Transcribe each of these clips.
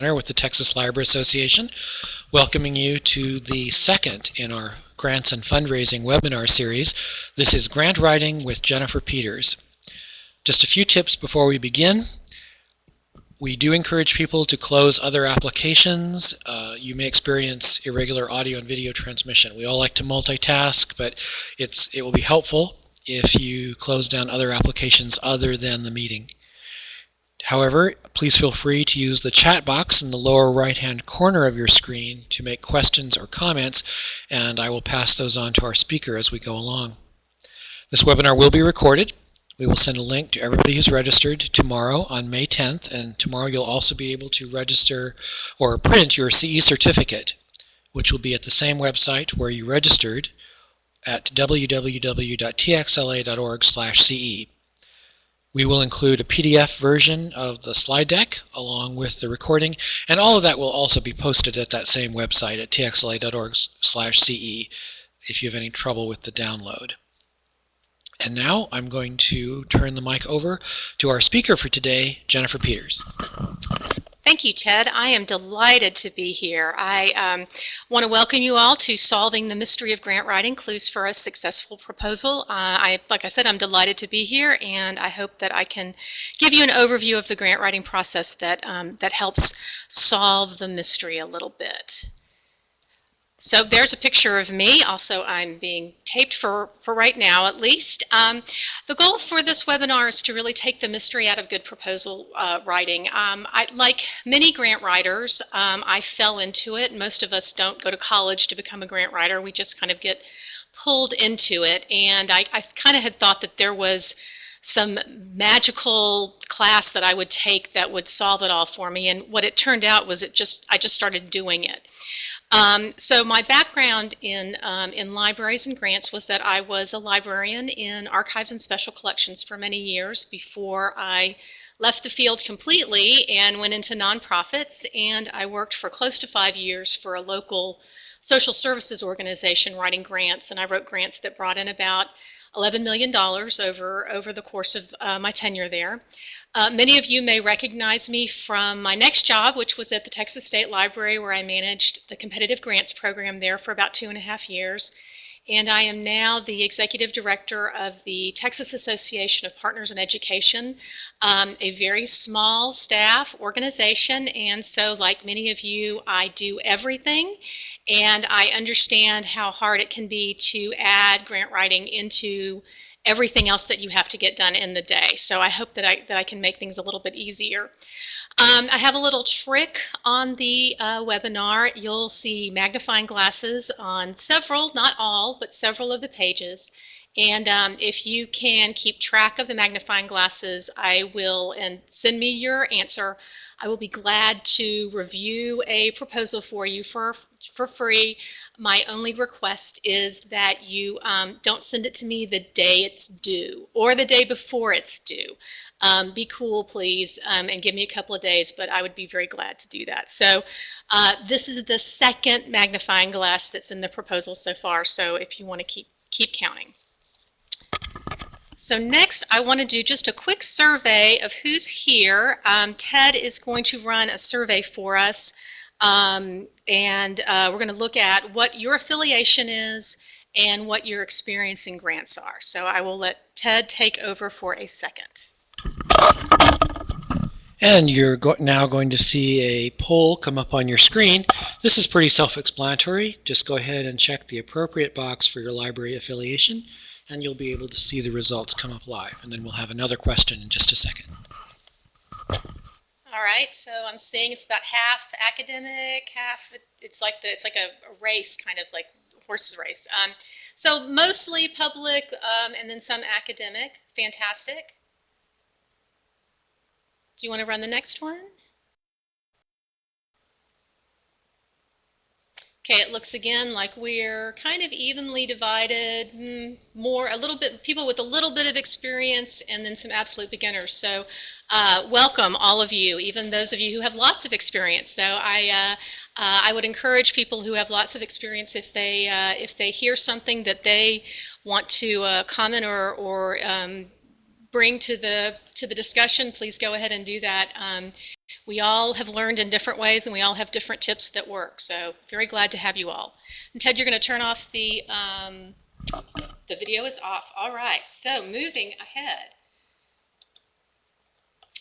with the Texas Library Association, welcoming you to the second in our Grants and Fundraising webinar series. This is Grant Writing with Jennifer Peters. Just a few tips before we begin. We do encourage people to close other applications. You may experience irregular audio and video transmission. We all like to multitask, but it will be helpful if you close down other applications other than the meeting. However, please feel free to use the chat box in the lower right-hand corner of your screen to make questions or comments, and I will pass those on to our speaker as we go along. This webinar will be recorded. We will send a link to everybody who's registered tomorrow on May 10th, and tomorrow you'll also be able to register or print your CE certificate, which will be at the same website where you registered at www.txla.org/CE. We will include a PDF version of the slide deck along with the recording, and all of that will also be posted at that same website at txla.org/CE if you have any trouble with the download. And now I'm going to turn the mic over to our speaker for today, Jennifer Peters. Thank you, Ted. I am delighted to be here. I want to welcome you all to Solving the Mystery of Grant Writing, Clues for a Successful Proposal. Like I said, I'm delighted to be here, and I hope that I can give you an overview of the grant writing process that helps solve the mystery a little bit. So there's a picture of me. Also, I'm being taped for right now, at least. The goal for this webinar is to really take the mystery out of good proposal writing. Like many grant writers, I fell into it. Most of us don't go to college to become a grant writer. We just kind of get pulled into it. And I kind of had thought that there was some magical class that I would take that would solve it all for me. And what it turned out was I just started doing it. So my background in libraries and grants was that I was a librarian in archives and special collections for many years before I left the field completely and went into nonprofits, and I worked for close to 5 years for a local social services organization writing grants, and I wrote grants that brought in about $11 million over the course of my tenure there. Many of you may recognize me from my next job, which was at the Texas State Library, where I managed the competitive grants program there for about 2.5 years. And I am now the executive director of the Texas Association of Partners in Education, a very small staff organization. And so, like many of you, I do everything. And I understand how hard it can be to add grant writing into everything else that you have to get done in the day. So I hope that I can make things a little bit easier. I have a little trick on the webinar. You'll see magnifying glasses on several, not all, but several of the pages. And if you can keep track of the magnifying glasses, and send me your answer. I will be glad to review a proposal for you for free. My only request is that you don't send it to me the day it's due or the day before it's due. Be cool, please, and give me a couple of days, but I would be very glad to do that. So this is the second magnifying glass that's in the proposal so far, so if you want to keep counting. So next, I want to do just a quick survey of who's here. Ted is going to run a survey for us, and we're going to look at what your affiliation is and what your experience in grants are. So I will let Ted take over for a second. And you're now going to see a poll come up on your screen. This is pretty self-explanatory. Just go ahead and check the appropriate box for your library affiliation, and you'll be able to see the results come up live. And then we'll have another question in just a second. All right, so I'm seeing it's about half academic, half it's like a race, kind of like a horse race. So mostly public, and then some academic. Fantastic. Do you want to run the next one? Okay, it looks again like we're kind of evenly divided, a little bit, people with a little bit of experience and then some absolute beginners. So welcome all of you, even those of you who have lots of experience. So I would encourage people who have lots of experience, if they hear something that they want to comment or bring to the discussion, please go ahead and do that. we all have learned in different ways, and we all have different tips that work. So very glad to have you all. And Ted, you're going to turn off the video is off. All right, so moving ahead.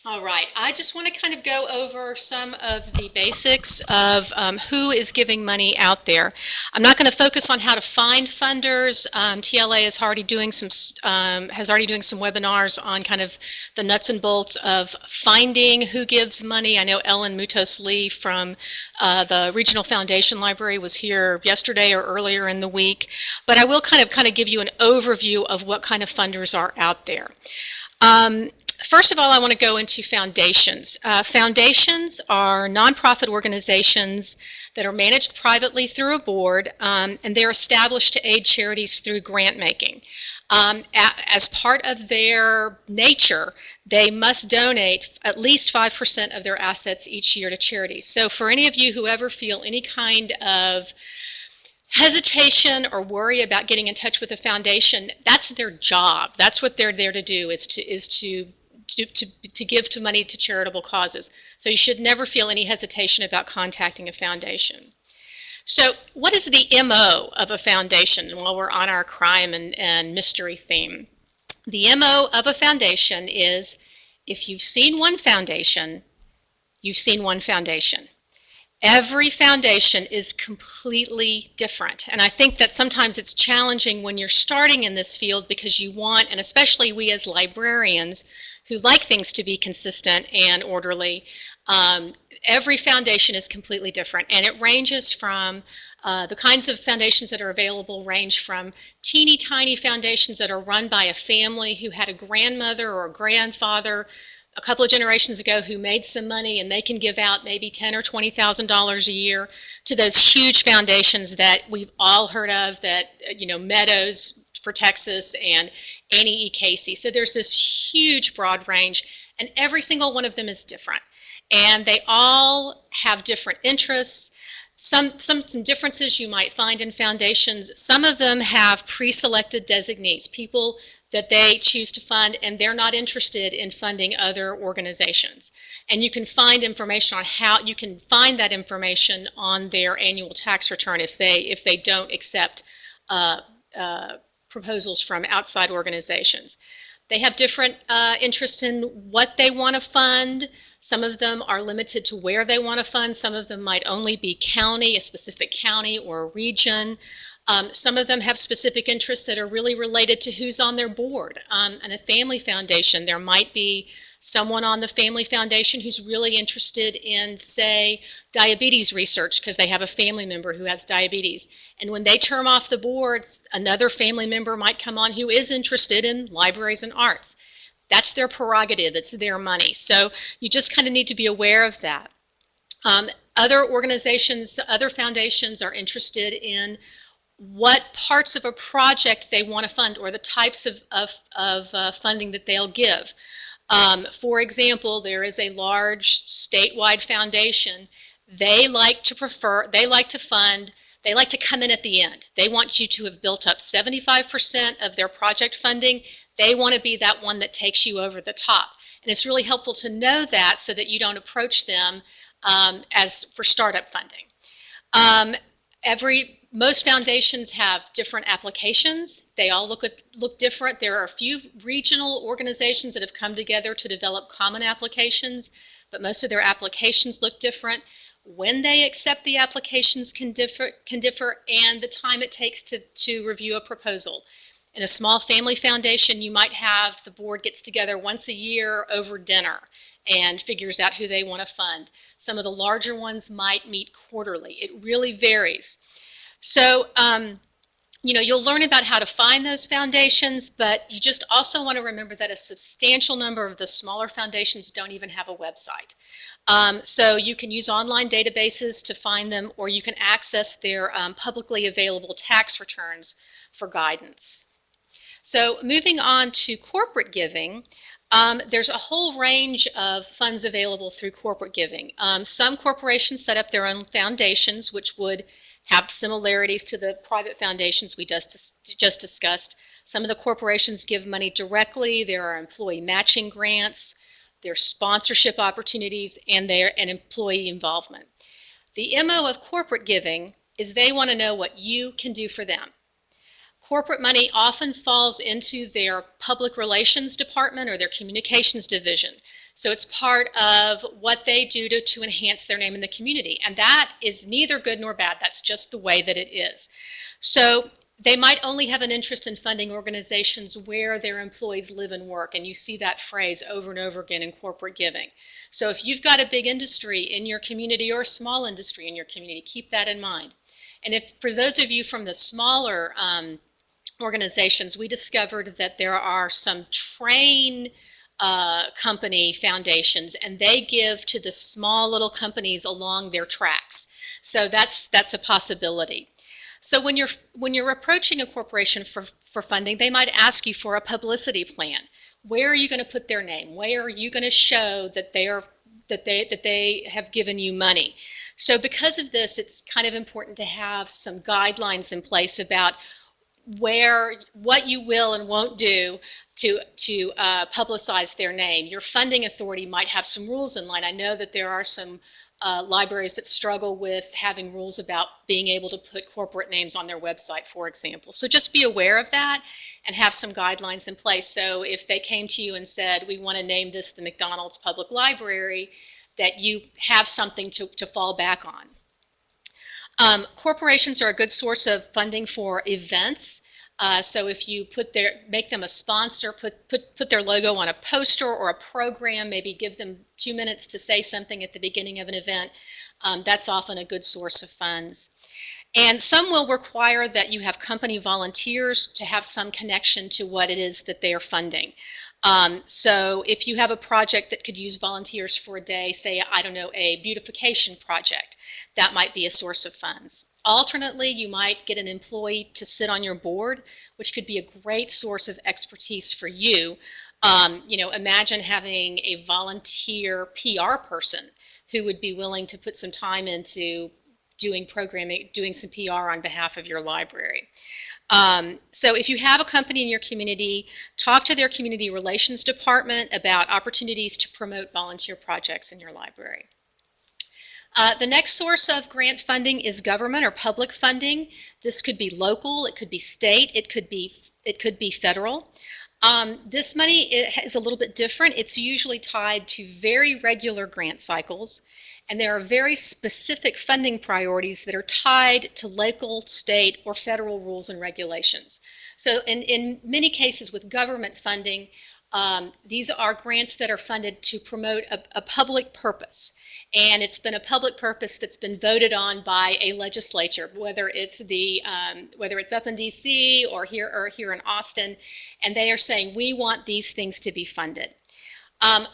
All right, I just want to kind of go over some of the basics of who is giving money out there. I'm not going to focus on how to find funders. TLA is already doing some webinars on kind of the nuts and bolts of finding who gives money. I know Ellen Mutos-Lee from the Regional Foundation Library was here yesterday or earlier in the week, but I will kind of give you an overview of what kind of funders are out there. First of all, I want to go into foundations. Foundations are nonprofit organizations that are managed privately through a board, and they're established to aid charities through grant making. As part of their nature, they must donate at least 5% of their assets each year to charities. So for any of you who ever feel any kind of hesitation or worry about getting in touch with a foundation, that's their job. That's what they're there to do, is to give to money to charitable causes. So you should never feel any hesitation about contacting a foundation. So what is the MO of a foundation while we're on our crime and mystery theme? The MO of a foundation is, if you've seen one foundation, you've seen one foundation. Every foundation is completely different, and I think that sometimes it's challenging when you're starting in this field, because you want, and especially we as librarians who like things to be consistent and orderly, every foundation is completely different, and it ranges from the kinds of foundations that are available range from teeny tiny foundations that are run by a family who had a grandmother or a grandfather a couple of generations ago who made some money and they can give out maybe $10,000 or $20,000 a year, to those huge foundations that we've all heard of, that, Meadows for Texas and Annie E. Casey. So there's this huge broad range, and every single one of them is different. And they all have different interests. Some differences you might find in foundations. Some of them have pre-selected designees, people that they choose to fund, and they're not interested in funding other organizations. And you can find information on how you can find that information on their annual tax return if they don't accept proposals from outside organizations. They have different interests in what they want to fund. Some of them are limited to where they want to fund. Some of them might only be county, a specific county or a region. Some of them have specific interests that are really related to who's on their board. And a family foundation, there might be someone on the family foundation who's really interested in, say, diabetes research because they have a family member who has diabetes. And when they term off the board, another family member might come on who is interested in libraries and arts. That's their prerogative. It's their money. So you just kind of need to be aware of that. Other organizations, other foundations are interested in what parts of a project they want to fund, or the types of funding that they'll give. For example, there is a large statewide foundation. They like to fund, they like to come in at the end. They want you to have built up 75% of their project funding. They want to be that one that takes you over the top. And it's really helpful to know that so that you don't approach them as for startup funding. Most foundations have different applications. They all look different. There are a few regional organizations that have come together to develop common applications, but most of their applications look different. When they accept the applications can differ, and the time it takes to review a proposal. In a small family foundation, you might have the board gets together once a year over dinner and figures out who they want to fund. Some of the larger ones might meet quarterly. It really varies. So, you'll learn about how to find those foundations, but you just also want to remember that a substantial number of the smaller foundations don't even have a website. So you can use online databases to find them, or you can access their publicly available tax returns for guidance. So moving on to corporate giving, there's a whole range of funds available through corporate giving. Some corporations set up their own foundations, which would have similarities to the private foundations we just discussed. Some of the corporations give money directly. There are employee matching grants. their sponsorship opportunities, and employee involvement. The MO of corporate giving is they want to know what you can do for them. Corporate money often falls into their public relations department or their communications division. So it's part of what they do to enhance their name in the community. And that is neither good nor bad. That's just the way that it is. So they might only have an interest in funding organizations where their employees live and work. And you see that phrase over and over again in corporate giving. So if you've got a big industry in your community or a small industry in your community, keep that in mind. And if for those of you from the smaller organizations, we discovered that there are some train company foundations, and they give to the small little companies along their tracks. So that's a possibility. So when you're approaching a corporation for funding, they might ask you for a publicity plan. Where are you going to put their name? Where are you going to show that they have given you money? So because of this, it's kind of important to have some guidelines in place about what you will and won't do to publicize their name. Your funding authority might have some rules in line. I know that there are some libraries that struggle with having rules about being able to put corporate names on their website, for example. So just be aware of that and have some guidelines in place. So if they came to you and said, we want to name this the McDonald's Public Library, that you have something to fall back on. Corporations are a good source of funding for events. So if you make them a sponsor, put their logo on a poster or a program, maybe give them 2 minutes to say something at the beginning of an event, that's often a good source of funds. And some will require that you have company volunteers to have some connection to what it is that they are funding. So if you have a project that could use volunteers for a day, say, I don't know, a beautification project, that might be a source of funds. Alternately, you might get an employee to sit on your board, which could be a great source of expertise for you. Imagine having a volunteer PR person who would be willing to put some time into doing programming, doing some PR on behalf of your library. So if you have a company in your community, talk to their community relations department about opportunities to promote volunteer projects in your library. The next source of grant funding is government or public funding. This could be local, it could be state, it could be federal. This money is a little bit different. It's usually tied to very regular grant cycles, and there are very specific funding priorities that are tied to local, state, or federal rules and regulations. So in many cases with government funding, these are grants that are funded to promote a public purpose. And it's been a public purpose that's been voted on by a legislature, whether it's up in DC or here in Austin, and they are saying we want these things to be funded.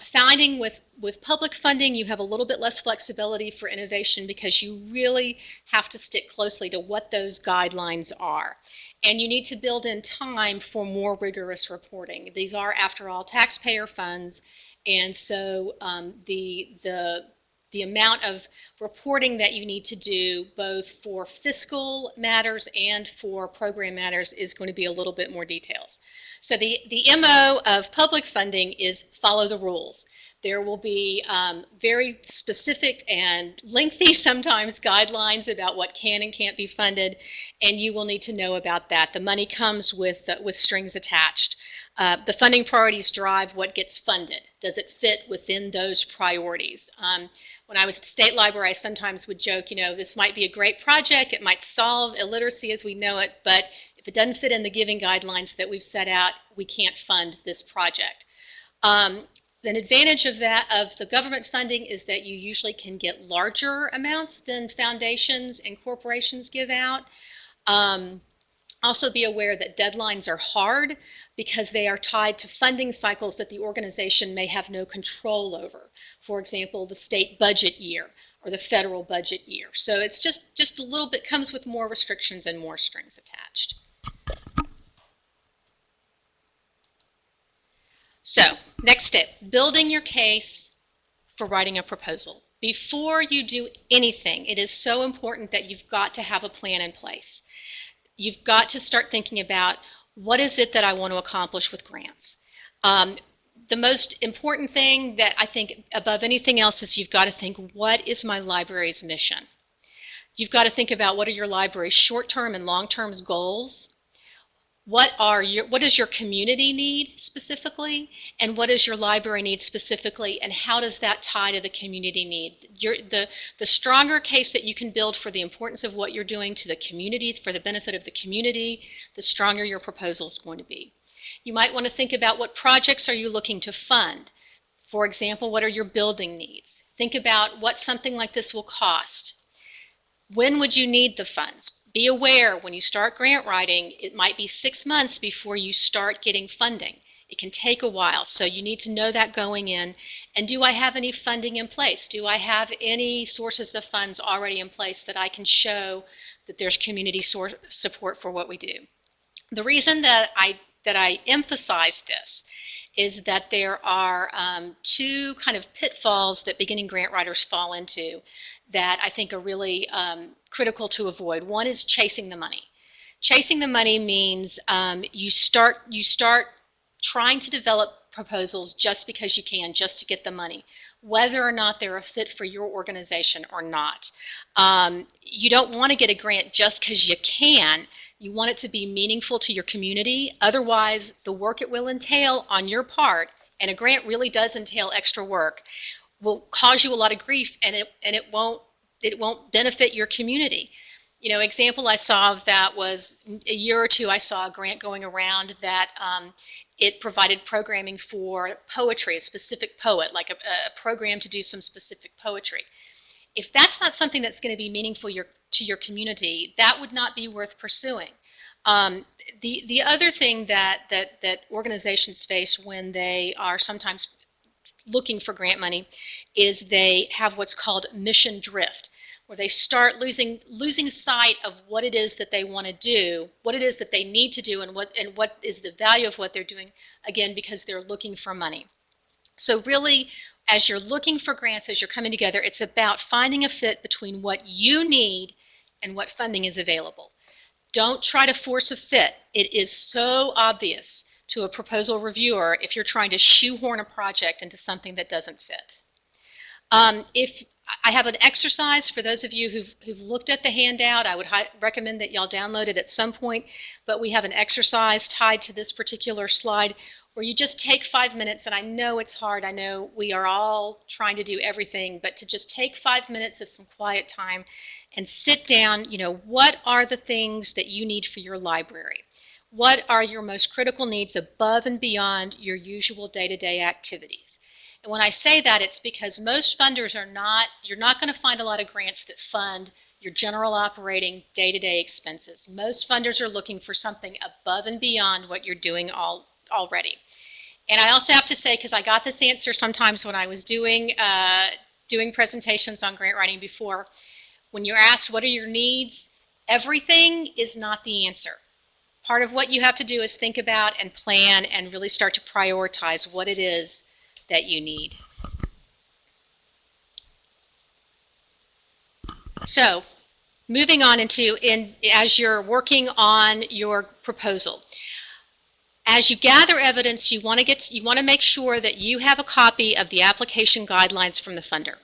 Finding with public funding, you have a little bit less flexibility for innovation because you really have to stick closely to what those guidelines are. And you need to build in time for more rigorous reporting. These are, after all, taxpayer funds, and so the amount of reporting that you need to do both for fiscal matters and for program matters is going to be a little bit more details. So the MO of public funding is follow the rules. There will be very specific and lengthy sometimes guidelines about what can and can't be funded, and you will need to know about that. The money comes with strings attached. The funding priorities drive what gets funded. Does it fit within those priorities? When I was at the State Library, I sometimes would joke, this might be a great project, it might solve illiteracy as we know it, but if it doesn't fit in the giving guidelines that we've set out, we can't fund this project. An advantage of the government funding is that you usually can get larger amounts than foundations and corporations give out. Also be aware that deadlines are hard because they are tied to funding cycles that the organization may have no control over. For example, the state budget year or the federal budget year. So it's just a little bit, comes with more restrictions and more strings attached. So, next step, building your case for writing a proposal. Before you do anything, it is so important that you've got to have a plan in place. You've got to start thinking about what is it that I want to accomplish with grants. the most important thing that I think above anything else is you've got to think, what is my library's mission? You've got to think about what are your library's short-term and long-term goals. What does your community need specifically, and what does your library need specifically, and how does that tie to the community need? The stronger case that you can build for the importance of what you're doing to the community, for the benefit of the community, the stronger your proposal is going to be. You might want to think about what projects are you looking to fund. For example, what are your building needs? Think about what something like this will cost. When would you need the funds? Be aware when you start grant writing, it might be 6 months before you start getting funding. It can take a while, so you need to know that going in. And do I have any funding in place? Do I have any sources of funds already in place that I can show that there's community support for what we do? The reason that I emphasize this is that there are two kind of pitfalls that beginning grant writers fall into that I think are really critical to avoid. One is chasing the money. Chasing the money means you start trying to develop proposals just because you can, just to get the money, whether or not they're a fit for your organization or not. You don't want to get a grant just because you can. You want it to be meaningful to your community. Otherwise, the work it will entail on your part, and a grant really does entail extra work, will cause you a lot of grief, and it won't benefit your community. You know, example I saw of that was a year or two I saw a grant going around that it provided programming for poetry, a specific poet, like a program to do some specific poetry. If that's not something that's going to be meaningful to your community, that would not be worth pursuing. The other thing that organizations face when they are sometimes looking for grant money is they have what's called mission drift, where they start losing sight of what it is that they want to do, what it is that they need to do, and what is the value of what they're doing, again, because they're looking for money. So really, as you're looking for grants, as you're coming together, it's about finding a fit between what you need and what funding is available. Don't try to force a fit. It is so obvious to a proposal reviewer if you're trying to shoehorn a project into something that doesn't fit. If I have an exercise for those of you who've looked at the handout, I would recommend that y'all download it at some point, but we have an exercise tied to this particular slide where you just take 5 minutes, and I know it's hard, I know we are all trying to do everything, but to just take 5 minutes of some quiet time and sit down, you know, what are the things that you need for your library? What are your most critical needs above and beyond your usual day-to-day activities? And when I say that, it's because most funders you're not going to find a lot of grants that fund your general operating day-to-day expenses. Most funders are looking for something above and beyond what you're doing already. And I also have to say, because I got this answer sometimes when I was doing presentations on grant writing before, when you're asked what are your needs, everything is not the answer. Part of what you have to do is think about and plan and really start to prioritize what it is that you need. So, moving on as you're working on your proposal. As you gather evidence, you want to make sure that you have a copy of the application guidelines from the funder.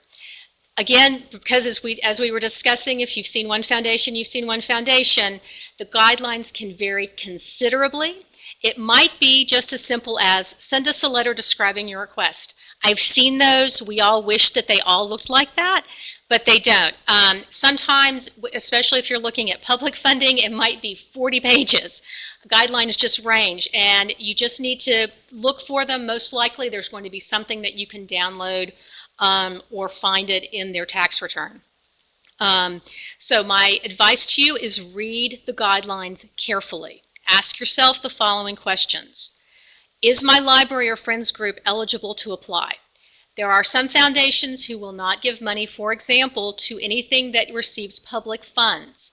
Again, because as we were discussing, if you've seen one foundation, you've seen one foundation, the guidelines can vary considerably. It might be just as simple as send us a letter describing your request. I've seen those. We all wish that they all looked like that, but they don't. Sometimes, especially if you're looking at public funding, it might be 40 pages. Guidelines just range, and you just need to look for them. Most likely there's going to be something that you can download or find it in their tax return. So my advice to you is read the guidelines carefully. Ask yourself the following questions. Is my library or friends group eligible to apply? There are some foundations who will not give money, for example, to anything that receives public funds.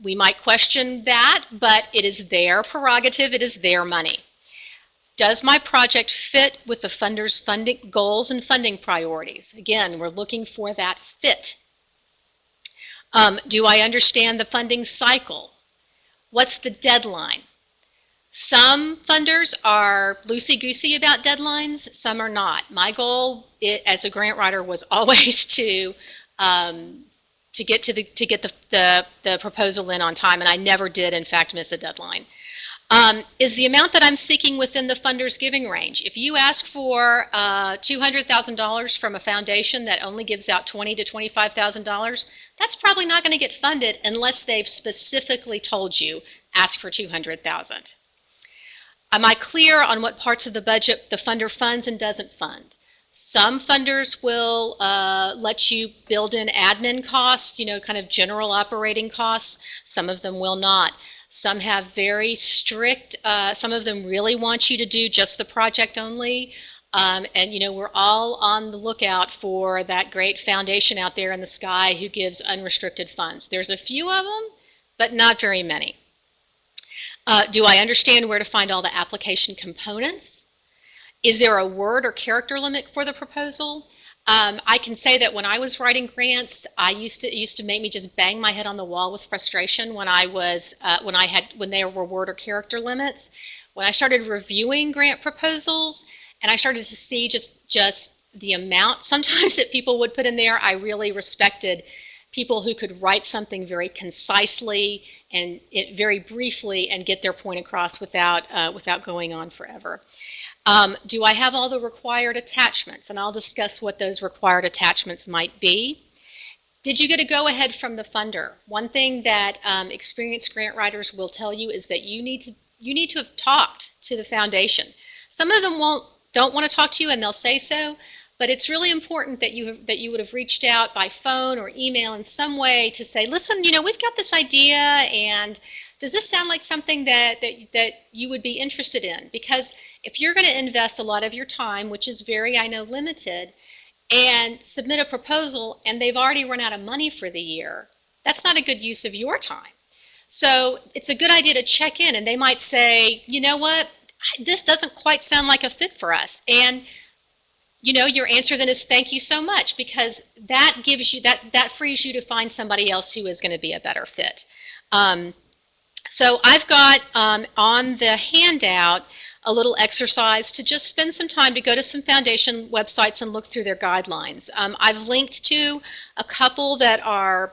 We might question that, but it is their prerogative, it is their money. Does my project fit with the funder's funding goals and funding priorities? Again, we're looking for that fit. Do I understand the funding cycle? What's the deadline? Some funders are loosey-goosey about deadlines, some are not. My goal as a grant writer was always to get the proposal in on time, and I never did, in fact, miss a deadline. Is the amount that I'm seeking within the funder's giving range? If you ask for $200,000 from a foundation that only gives out $20,000 to $25,000, that's probably not going to get funded unless they've specifically told you ask for $200,000. Am I clear on what parts of the budget the funder funds and doesn't fund? Some funders will let you build in admin costs, kind of general operating costs. Some of them will not. Some have very strict, some of them really want you to do just the project only. And we're all on the lookout for that great foundation out there in the sky who gives unrestricted funds. There's a few of them, but not very many. Do I understand where to find all the application components? Is there a word or character limit for the proposal? I can say that when I was writing grants, it used to make me just bang my head on the wall with frustration when there were word or character limits. When I started reviewing grant proposals and I started to see just the amount sometimes that people would put in there, I really respected people who could write something very concisely and very briefly and get their point across without going on forever. Do I have all the required attachments? And I'll discuss what those required attachments might be. Did you get a go-ahead from the funder? One thing that experienced grant writers will tell you is that you need to have talked to the foundation. Some of them don't want to talk to you, and they'll say so. But it's really important that you would have reached out by phone or email in some way to say, listen, we've got this idea, and does this sound like something that you would be interested in? Because if you're going to invest a lot of your time, which is very, I know, limited, and submit a proposal and they've already run out of money for the year, that's not a good use of your time. So it's a good idea to check in, and they might say, you know what, this doesn't quite sound like a fit for us. And your answer then is thank you so much, because that gives you that frees you to find somebody else who is going to be a better fit. So I've got on the handout a little exercise to just spend some time to go to some foundation websites and look through their guidelines. I've linked to a couple that are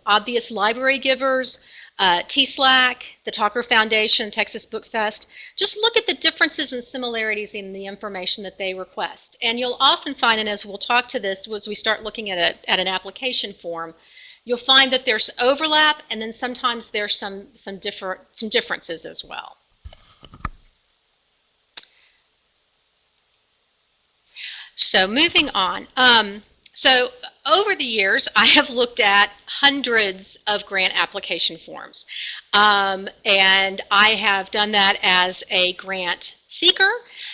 obvious library givers. TSLAC, the Talker Foundation, Texas Book Fest. Just look at the differences and similarities in the information that they request. And you'll often find, and as we'll talk to this as we start looking at an application form, you'll find that there's overlap, and then sometimes there's some differences as well. So moving on. So over the years, I have looked at hundreds of grant application forms. And I have done that as a grant seeker.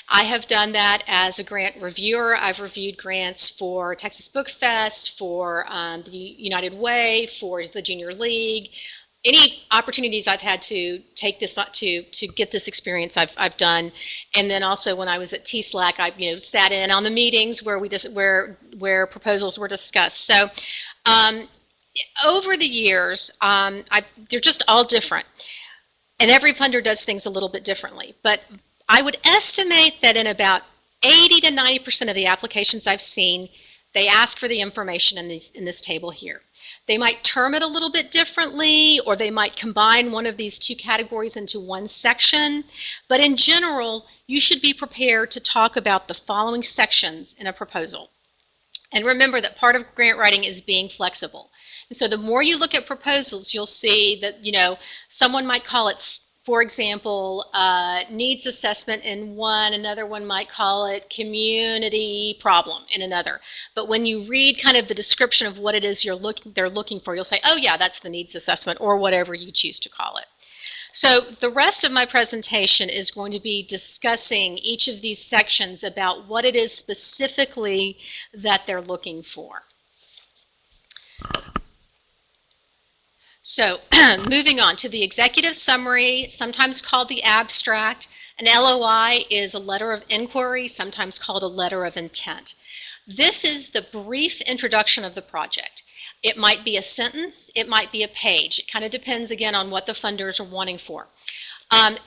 I have done that as a grant reviewer. I've reviewed grants for Texas Book Fest, for the United Way, for the Junior League. Any opportunities I've had to take this to get this experience, I've done. And then also when I was at TSLAC, I sat in on the meetings where where proposals were discussed. So over the years, they're just all different, and every funder does things a little bit differently. But I would estimate that in about 80 to 90% of the applications I've seen, they ask for the information in this table here. They might term it a little bit differently, or they might combine one of these two categories into one section. But in general, you should be prepared to talk about the following sections in a proposal. And remember that part of grant writing is being flexible. And so the more you look at proposals, you'll see that, someone might call it, for example, needs assessment in one, another one might call it community problem in another. But when you read kind of the description of what it is they're looking for, you'll say, oh yeah, that's the needs assessment, or whatever you choose to call it. So the rest of my presentation is going to be discussing each of these sections about what it is specifically that they're looking for. So moving on to the executive summary, sometimes called the abstract. An LOI is a letter of inquiry, sometimes called a letter of intent. This is the brief introduction of the project. It might be a sentence, it might be a page. It kind of depends again on what the funders are wanting for.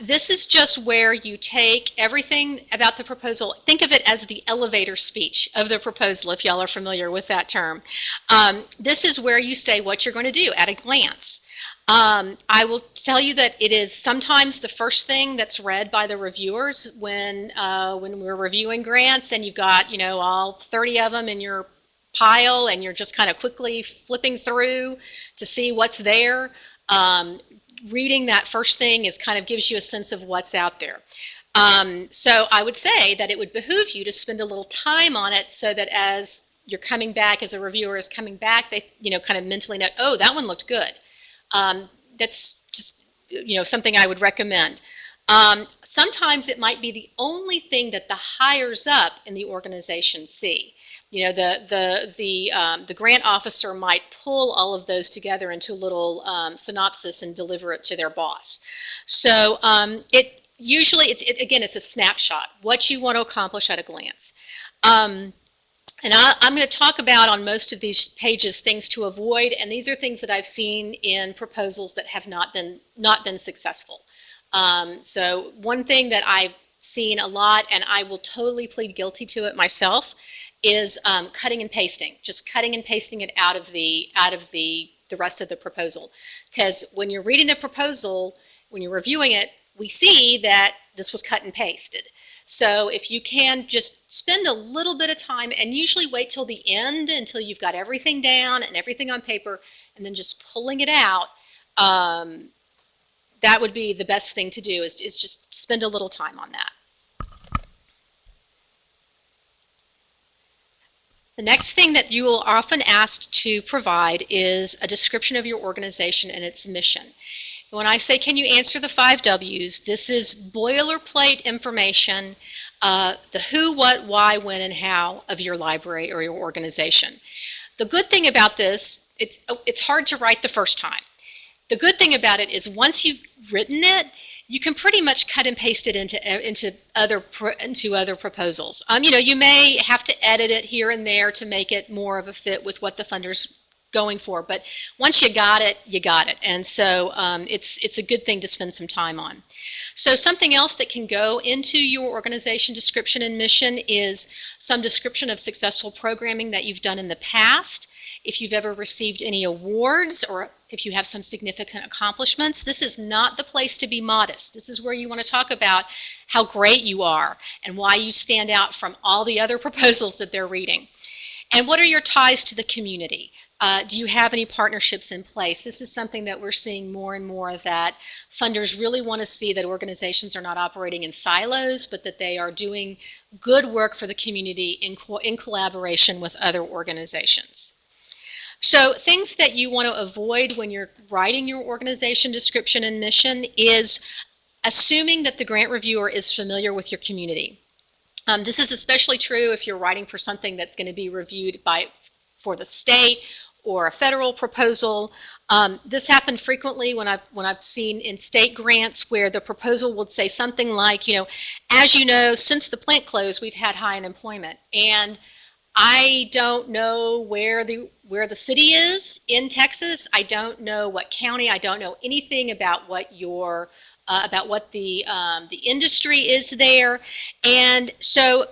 This is just where you take everything about the proposal. Think of it as the elevator speech of the proposal, if y'all are familiar with that term. This is where you say what you're going to do at a glance. I will tell you that it is sometimes the first thing that's read by the reviewers when we're reviewing grants, and you've got, you know, all 30 of them in your pile, and you're just kind of quickly flipping through to see what's there. Reading that first thing is kind of gives you a sense of what's out there. So I would say that it would behoove you to spend a little time on it, so that as you're coming back, as a reviewer is coming back, they, you know, kind of mentally note, oh, that one looked good. That's just, you know, something I would recommend. Sometimes it might be the only thing that the higher up in the organization see. You know, the grant officer might pull all of those together into a little synopsis and deliver it to their boss. So it usually, again, it's a snapshot, what you want to accomplish at a glance. And I'm going to talk about on most of these pages things to avoid, and these are things that I've seen in proposals that have not been successful. So one thing that I've seen a lot, and I will totally plead guilty to it myself, is cutting and pasting, just cutting and pasting it out of the rest of the proposal. Because when you're reading the proposal, when you're reviewing it, we see that this was cut and pasted. So if you can just spend a little bit of time, and usually wait till the end until you've got everything down and everything on paper, and then just pulling it out, that would be the best thing to do, is just spend a little time on that. The next thing that you will often asked to provide is a description of your organization and its mission. When I say, can you answer the 5 W's, this is boilerplate information, the who, what, why, when, and how of your library or your organization. The good thing about this, it's hard to write the first time. The good thing about it is once you've written it, you can pretty much cut and paste it into other proposals. You know, you may have to edit it here and there to make it more of a fit with what the funder's going for, but once you got it, you got it. And so it's a good thing to spend some time on. So something else that can go into your organization description and mission is some description of successful programming that you've done in the past. If you've ever received any awards, or if you have some significant accomplishments. This is not the place to be modest. This is where you want to talk about how great you are and why you stand out from all the other proposals that they're reading. And what are your ties to the community? Do you have any partnerships in place? This is something that we're seeing more and more, that funders really want to see that organizations are not operating in silos, but that they are doing good work for the community in collaboration with other organizations. So things that you want to avoid when you're writing your organization description and mission is assuming that the grant reviewer is familiar with your community. This is especially true if you're writing for something that's going to be reviewed for the state or a federal proposal. This happened frequently when I've seen in state grants, where the proposal would say something like, you know, as you know, since the plant closed, we've had high unemployment, and I don't know where the city is in Texas. I don't know what county. I don't know anything about what the industry is there. And so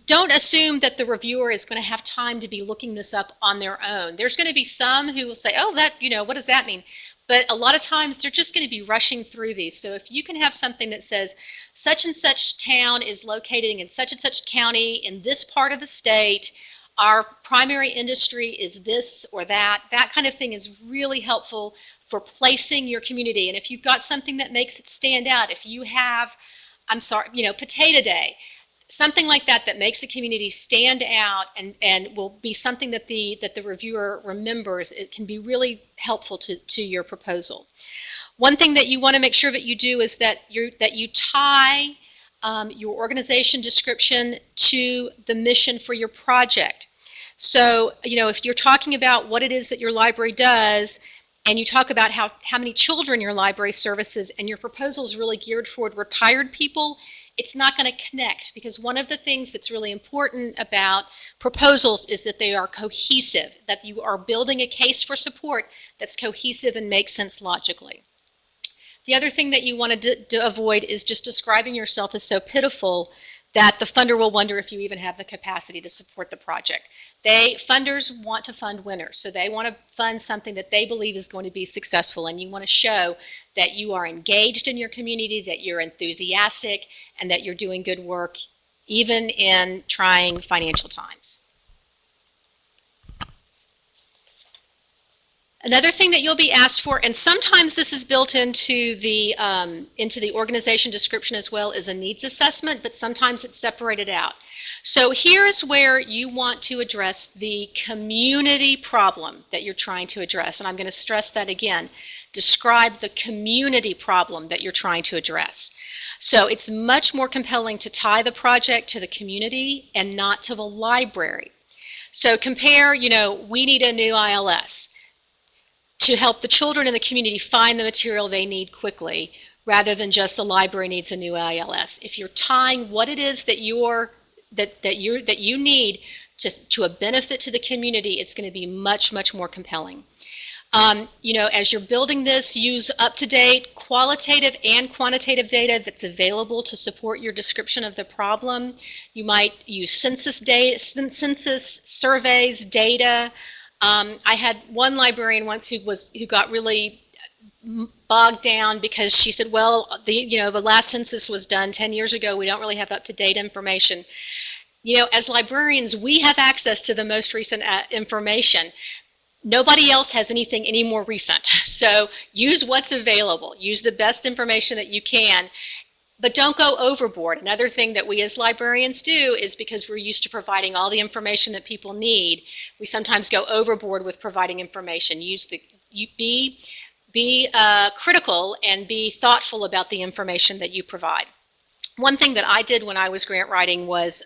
don't assume that the reviewer is going to have time to be looking this up on their own. There's going to be some who will say, oh, that, you know, what does that mean? But a lot of times they're just going to be rushing through these. So if you can have something that says such and such town is located in such and such county in this part of the state, our primary industry is this or that, that kind of thing is really helpful for placing your community. And if you've got something that makes it stand out, if you have, Potato Day, something like that that makes the community stand out and will be something that the reviewer remembers, it can be really helpful to your proposal. One thing that you want to make sure that you do is that you tie your organization description to the mission for your project. So, you know, if you're talking about what it is that your library does, and you talk about how many children your library services, and your proposal is really geared toward retired people, it's not going to connect, because one of the things that's really important about proposals is that they are cohesive, that you are building a case for support that's cohesive and makes sense logically. The other thing that you want to avoid is just describing yourself as so pitiful that the funder will wonder if you even have the capacity to support the project. Funders want to fund winners, so they want to fund something that they believe is going to be successful, and you want to show that you are engaged in your community, that you're enthusiastic, and that you're doing good work even in trying financial times. Another thing that you'll be asked for, and sometimes this is built into the organization description as well, is a needs assessment, but sometimes it's separated out. So here's where you want to address the community problem that you're trying to address, and I'm going to stress that again. Describe the community problem that you're trying to address. So it's much more compelling to tie the project to the community and not to the library. So compare, we need a new ILS to help the children in the community find the material they need quickly, rather than just the library needs a new ILS. If you're tying what it is that you need to a benefit to the community, it's going to be much, much more compelling. As you're building this, use up-to-date qualitative and quantitative data that's available to support your description of the problem. You might use census surveys, data. I had one librarian once who got really bogged down because she said, well, the last census was done 10 years ago. We don't really have up-to-date information. As librarians, we have access to the most recent information. Nobody else has anything any more recent. So use what's available. Use the best information that you can. But don't go overboard. Another thing that we as librarians do is, because we're used to providing all the information that people need, we sometimes go overboard with providing information. Be critical and be thoughtful about the information that you provide. One thing that I did when I was grant writing was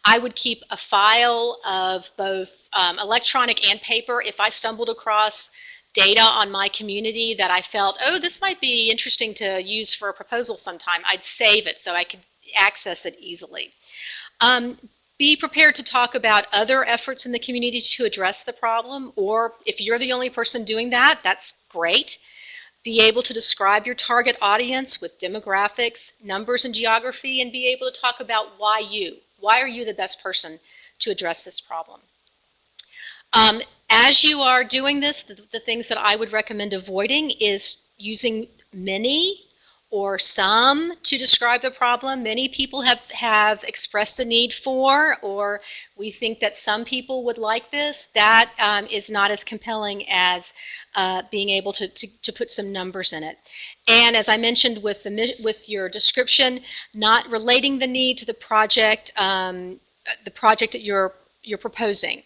I would keep a file of both electronic and paper. If I stumbled across data on my community that I felt, oh, this might be interesting to use for a proposal sometime, I'd save it so I could access it easily. Be prepared to talk about other efforts in the community to address the problem, or if you're the only person doing that, that's great. Be able to describe your target audience with demographics, numbers, and geography, and be able to talk about why you. Why are you the best person to address this problem? As you are doing this, the things that I would recommend avoiding is using many or some to describe the problem. Many people have expressed a need for, or we think that some people would like this. That is not as compelling as being able to put some numbers in it. And as I mentioned with your description, not relating the need to the project that you're proposing.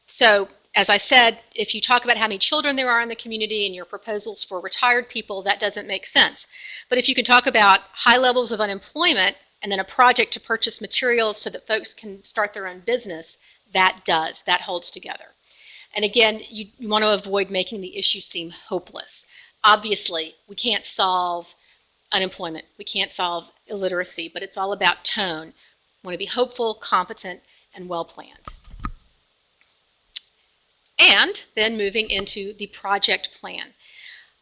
So as I said, if you talk about how many children there are in the community and your proposals for retired people, that doesn't make sense. But if you can talk about high levels of unemployment and then a project to purchase materials so that folks can start their own business, that holds together. And again, you want to avoid making the issue seem hopeless. Obviously, we can't solve unemployment. We can't solve illiteracy, but it's all about tone. We want to be hopeful, competent, and well-planned. And then moving into the project plan.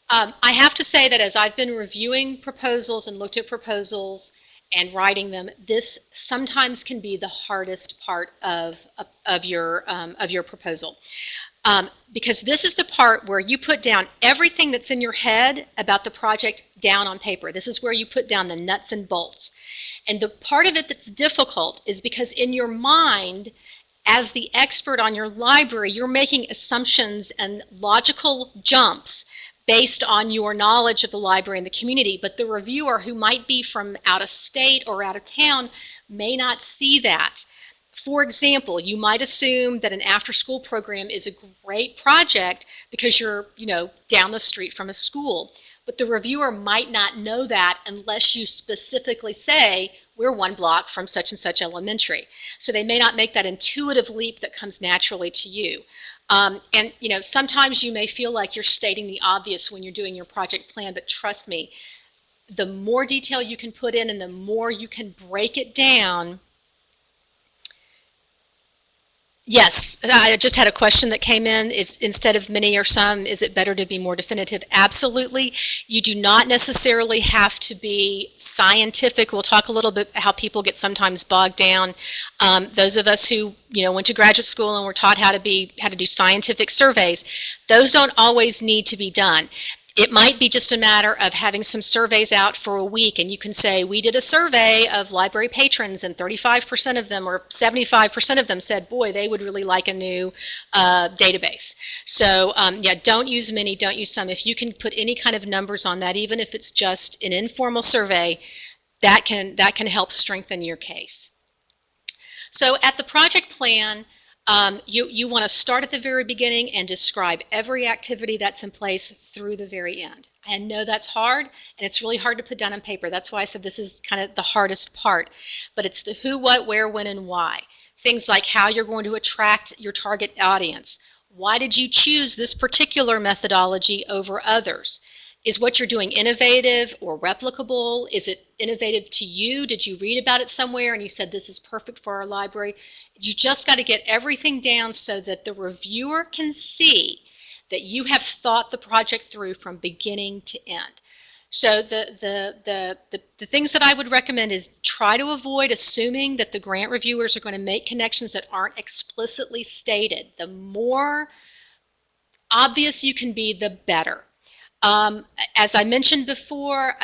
I have to say that as I've been reviewing proposals and looked at proposals and writing them, this sometimes can be the hardest part of your proposal. Because this is the part where you put down everything that's in your head about the project down on paper. This is where you put down the nuts and bolts. And the part of it that's difficult is because in your mind, as the expert on your library, you're making assumptions and logical jumps based on your knowledge of the library and the community, but the reviewer, who might be from out of state or out of town, may not see that. For example, you might assume that an after-school program is a great project because you're, down the street from a school. But the reviewer might not know that unless you specifically say, we're one block from such and such elementary. So they may not make that intuitive leap that comes naturally to you. And sometimes you may feel like you're stating the obvious when you're doing your project plan, but trust me, the more detail you can put in and the more you can break it down, Yes, I just had a question that came in. Is instead of many or some, is it better to be more definitive? Absolutely. You do not necessarily have to be scientific. We'll talk a little bit how people get sometimes bogged down. Those of us who went to graduate school and were taught how to do scientific surveys, those don't always need to be done. It might be just a matter of having some surveys out for a week, and you can say, we did a survey of library patrons, and 35% of them or 75% of them said, boy, they would really like a new database. So yeah, don't use many, don't use some. If you can put any kind of numbers on that, even if it's just an informal survey, that can help strengthen your case. So at the project plan, you want to start at the very beginning and describe every activity that's in place through the very end. I know that's hard, and it's really hard to put down on paper. That's why I said this is kind of the hardest part. But it's the who, what, where, when, and why. Things like how you're going to attract your target audience. Why did you choose this particular methodology over others? Is what you're doing innovative or replicable? Is it innovative to you? Did you read about it somewhere and you said this is perfect for our library? You just got to get everything down so that the reviewer can see that you have thought the project through from beginning to end. So the things that I would recommend is try to avoid assuming that the grant reviewers are going to make connections that aren't explicitly stated. The more obvious you can be, the better. As I mentioned before,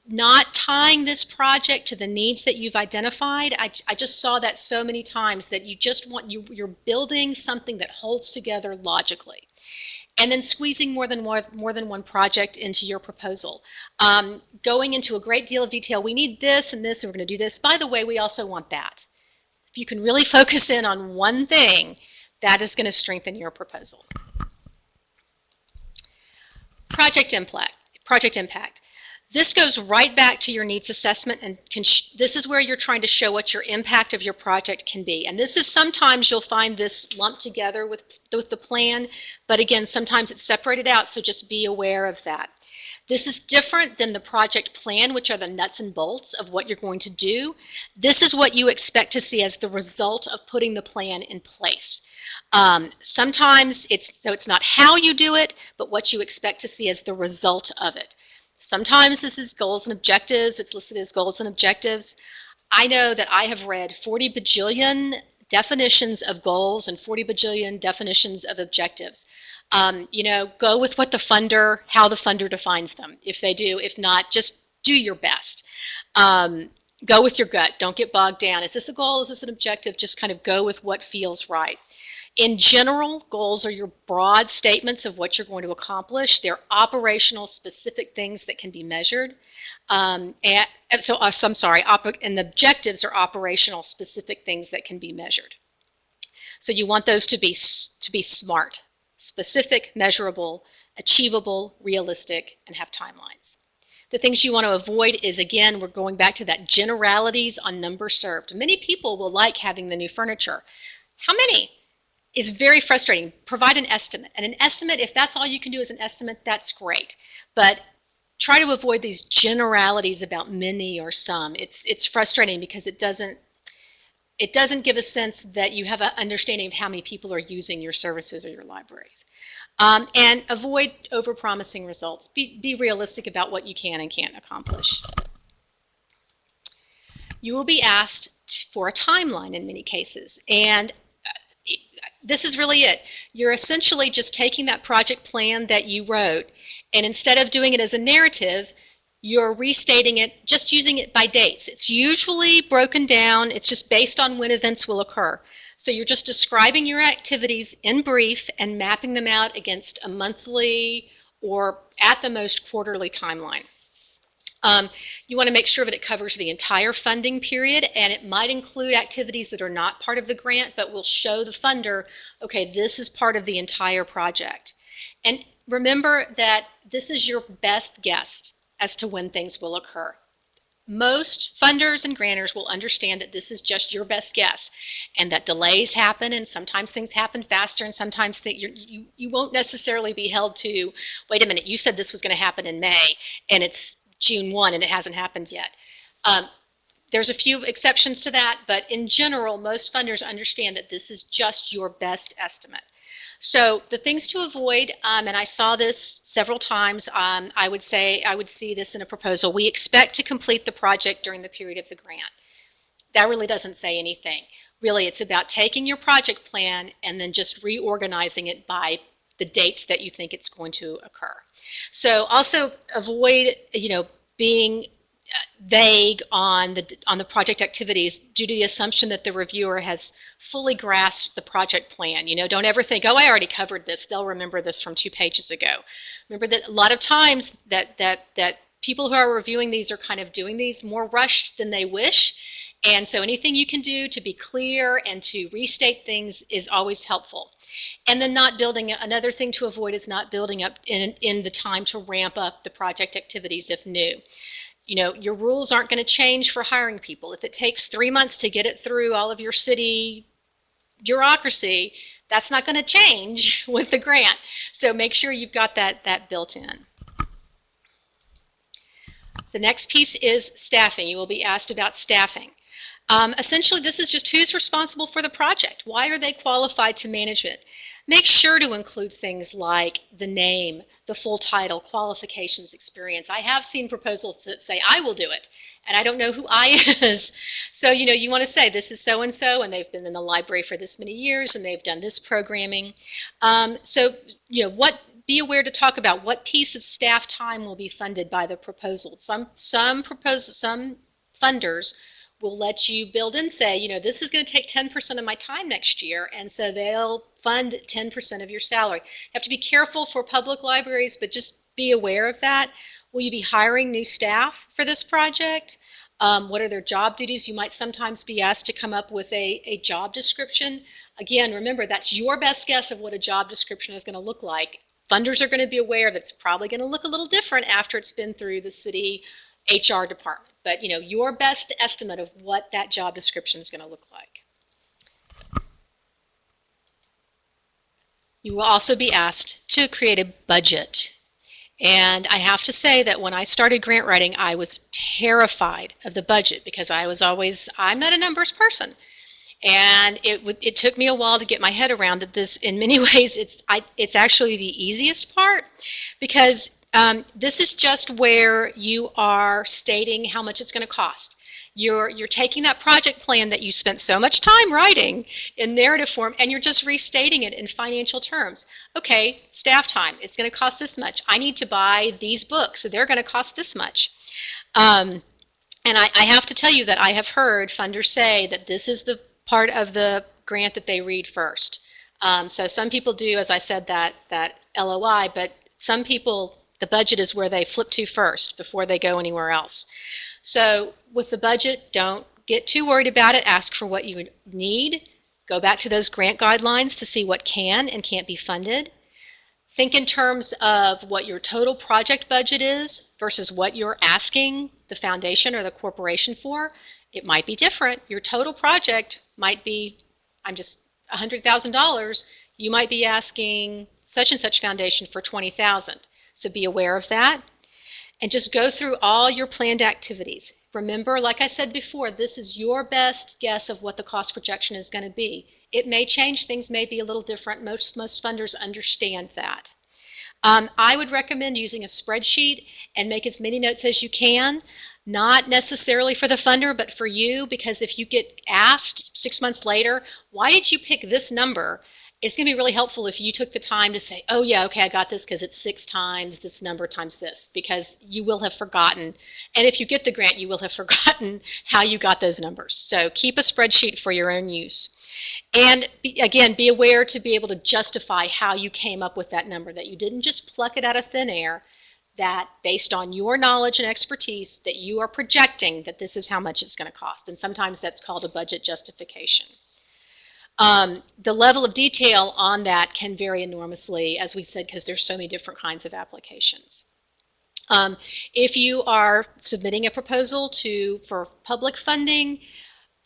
not tying this project to the needs that you've identified, I just saw that so many times that you just want, you're building something that holds together logically. And then squeezing more than one project into your proposal. Going into a great deal of detail, we need this and this, and we're going to do this. By the way, we also want that. If you can really focus in on one thing, that is going to strengthen your proposal. Project impact. This goes right back to your needs assessment, and this is where you're trying to show what your impact of your project can be. And this is sometimes you'll find this lumped together with the plan, but again, sometimes it's separated out, so just be aware of that. This is different than the project plan, which are the nuts and bolts of what you're going to do. This is what you expect to see as the result of putting the plan in place. Sometimes it's not how you do it, but what you expect to see as the result of it. Sometimes this is goals and objectives. It's listed as goals and objectives. I know that I have read 40 bajillion definitions of goals and 40 bajillion definitions of objectives. Go with how the funder defines them. If they do, if not, just do your best. Go with your gut. Don't get bogged down. Is this a goal? Is this an objective? Just kind of go with what feels right. In general, goals are your broad statements of what you're going to accomplish. They're operational, specific things that can be measured. And the objectives are operational, specific things that can be measured. So you want those to be SMART, specific, measurable, achievable, realistic, and have timelines. The things you want to avoid is, again, we're going back to that generalities on numbers served. Many people will like having the new furniture. How many? Is very frustrating. Provide an estimate. And an estimate, if that's all you can do is an estimate, that's great. But try to avoid these generalities about many or some. It's frustrating because it doesn't give a sense that you have an understanding of how many people are using your services or your libraries. And avoid overpromising results. Be realistic about what you can and can't accomplish. You will be asked for a timeline in many cases. And this is really it. You're essentially just taking that project plan that you wrote, and instead of doing it as a narrative, you're restating it, just using it by dates. It's usually broken down. It's just based on when events will occur. So you're just describing your activities in brief and mapping them out against a monthly or at the most quarterly timeline. You want to make sure that it covers the entire funding period, and it might include activities that are not part of the grant but will show the funder, okay, this is part of the entire project. And remember that this is your best guess as to when things will occur. Most funders and grantors will understand that this is just your best guess and that delays happen, and sometimes things happen faster, and sometimes you won't necessarily be held to, wait a minute, you said this was going to happen in May and it's June 1 and it hasn't happened yet. There's a few exceptions to that, but in general, most funders understand that this is just your best estimate. So the things to avoid, and I saw this several times, I would see this in a proposal. We expect to complete the project during the period of the grant. That really doesn't say anything. Really, it's about taking your project plan and then just reorganizing it by the dates that you think it's going to occur. So also avoid, being vague on the project activities due to the assumption that the reviewer has fully grasped the project plan. Don't ever think, oh, I already covered this. They'll remember this from 2 pages ago. Remember that a lot of times that people who are reviewing these are kind of doing these more rushed than they wish. And so anything you can do to be clear and to restate things is always helpful. And then another thing to avoid is not building up in the time to ramp up the project activities if new. Your rules aren't going to change for hiring people. If it takes 3 months to get it through all of your city bureaucracy, that's not going to change with the grant. So make sure you've got that built in. The next piece is staffing. You will be asked about staffing. Essentially, this is just who's responsible for the project. Why are they qualified to manage it? Make sure to include things like the name, the full title, qualifications, experience. I have seen proposals that say, I will do it, and I don't know who I is. So, you want to say, this is so-and-so, and they've been in the library for this many years, and they've done this programming. Be aware to talk about what piece of staff time will be funded by the proposal. Some funders will let you build in, say, this is going to take 10% of my time next year, and so they'll fund 10% of your salary. You have to be careful for public libraries, but just be aware of that. Will you be hiring new staff for this project? What are their job duties? You might sometimes be asked to come up with a job description. Again, remember, that's your best guess of what a job description is going to look like. Funders are going to be aware that it's probably going to look a little different after it's been through the city HR department. But your best estimate of what that job description is going to look like. You will also be asked to create a budget. And I have to say that when I started grant writing, I was terrified of the budget because I'm not a numbers person. And it took me a while to get my head around it. This, in many ways, it's actually the easiest part, because this is just where you are stating how much it's going to cost. You're taking that project plan that you spent so much time writing in narrative form, and you're just restating it in financial terms. Okay, staff time, it's going to cost this much. I need to buy these books, so they're going to cost this much. And I have to tell you that I have heard funders say that this is the part of the grant that they read first. So some people do, as I said, that LOI, but some people, the budget is where they flip to first before they go anywhere else. So with the budget, don't get too worried about it. Ask for what you need. Go back to those grant guidelines to see what can and can't be funded. Think in terms of what your total project budget is versus what you're asking the foundation or the corporation for. It might be different. Your total project might be, $100,000. You might be asking such and such foundation for $20,000. So be aware of that. And just go through all your planned activities. Remember, like I said before, this is your best guess of what the cost projection is going to be. It may change, things may be a little different. Most funders understand that. I would recommend using a spreadsheet and make as many notes as you can, not necessarily for the funder, but for you, because if you get asked 6 months later, why did you pick this number? It's going to be really helpful if you took the time to say, oh yeah, okay, I got this because it's 6 times this number times this, because you will have forgotten. And if you get the grant, you will have forgotten how you got those numbers. So keep a spreadsheet for your own use. And again, be aware to be able to justify how you came up with that number, that you didn't just pluck it out of thin air, that based on your knowledge and expertise that you are projecting that this is how much it's going to cost. And sometimes that's called a budget justification. The level of detail on that can vary enormously, as we said, because there's so many different kinds of applications. If you are submitting a proposal for public funding,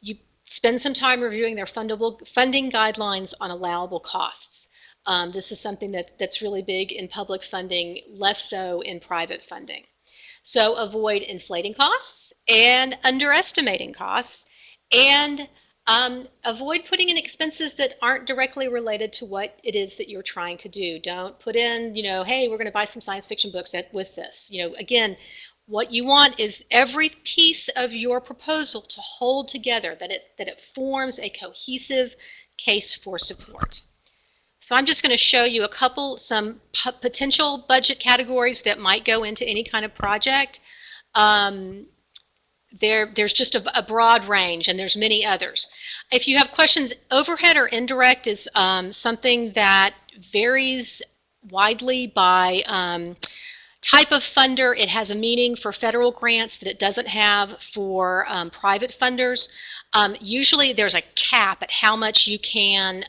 you spend some time reviewing their funding guidelines on allowable costs. This is something that's really big in public funding, less so in private funding. So avoid inflating costs and underestimating costs, and avoid putting in expenses that aren't directly related to what it is that you're trying to do. Don't put in, hey, we're going to buy some science fiction books with this. Again, what you want is every piece of your proposal to hold together, that it forms a cohesive case for support. So I'm just going to show you some potential budget categories that might go into any kind of project. There's just a broad range, and there's many others. If you have questions, overhead or indirect is something that varies widely by type of funder. It has a meaning for federal grants that it doesn't have for private funders. Usually there's a cap at how much you can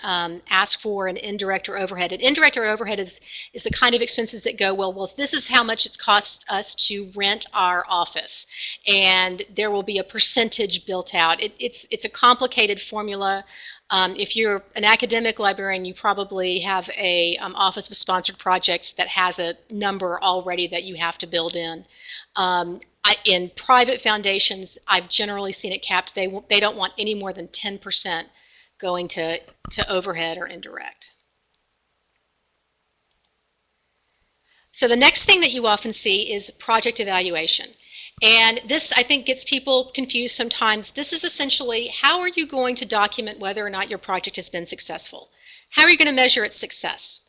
ask for an indirect or overhead. An indirect or overhead is the kind of expenses that go, well, this is how much it costs us to rent our office, and there will be a percentage built out. It's a complicated formula. If you're an academic librarian, you probably have a Office of Sponsored Projects that has a number already that you have to build in. In private foundations, I've generally seen it capped. They don't want any more than 10% going to overhead or indirect. So the next thing that you often see is project evaluation. And this, I think, gets people confused sometimes. This is essentially, how are you going to document whether or not your project has been successful? How are you going to measure its success?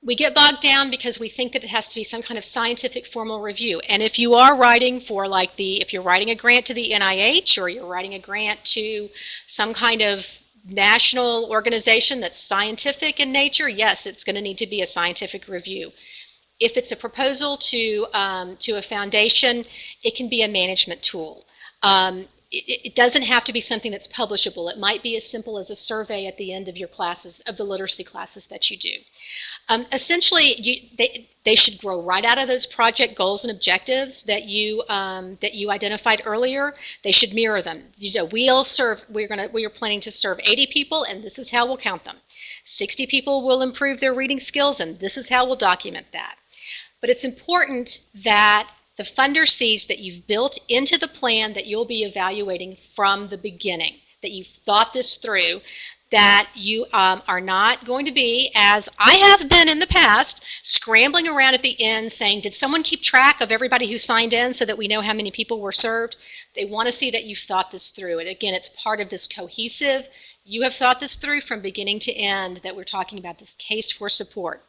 We get bogged down because we think that it has to be some kind of scientific formal review. And if you are writing for if you're writing a grant to the NIH, or you're writing a grant to some kind of national organization that's scientific in nature, yes, it's going to need to be a scientific review. If it's a proposal to a foundation, it can be a management tool. It doesn't have to be something that's publishable. It might be as simple as a survey at the end of your classes, of the literacy classes that you do. Essentially, they should grow right out of those project goals and objectives that you identified earlier. They should mirror them. We are planning to serve 80 people, and this is how we'll count them. 60 people will improve their reading skills, and this is how we'll document that. But it's important that the funder sees that you've built into the plan that you'll be evaluating from the beginning, that you've thought this through, that you are not going to be, as I have been in the past, scrambling around at the end saying, did someone keep track of everybody who signed in so that we know how many people were served? They want to see that you've thought this through. And again, it's part of this cohesive, you have thought this through from beginning to end, that we're talking about this case for support.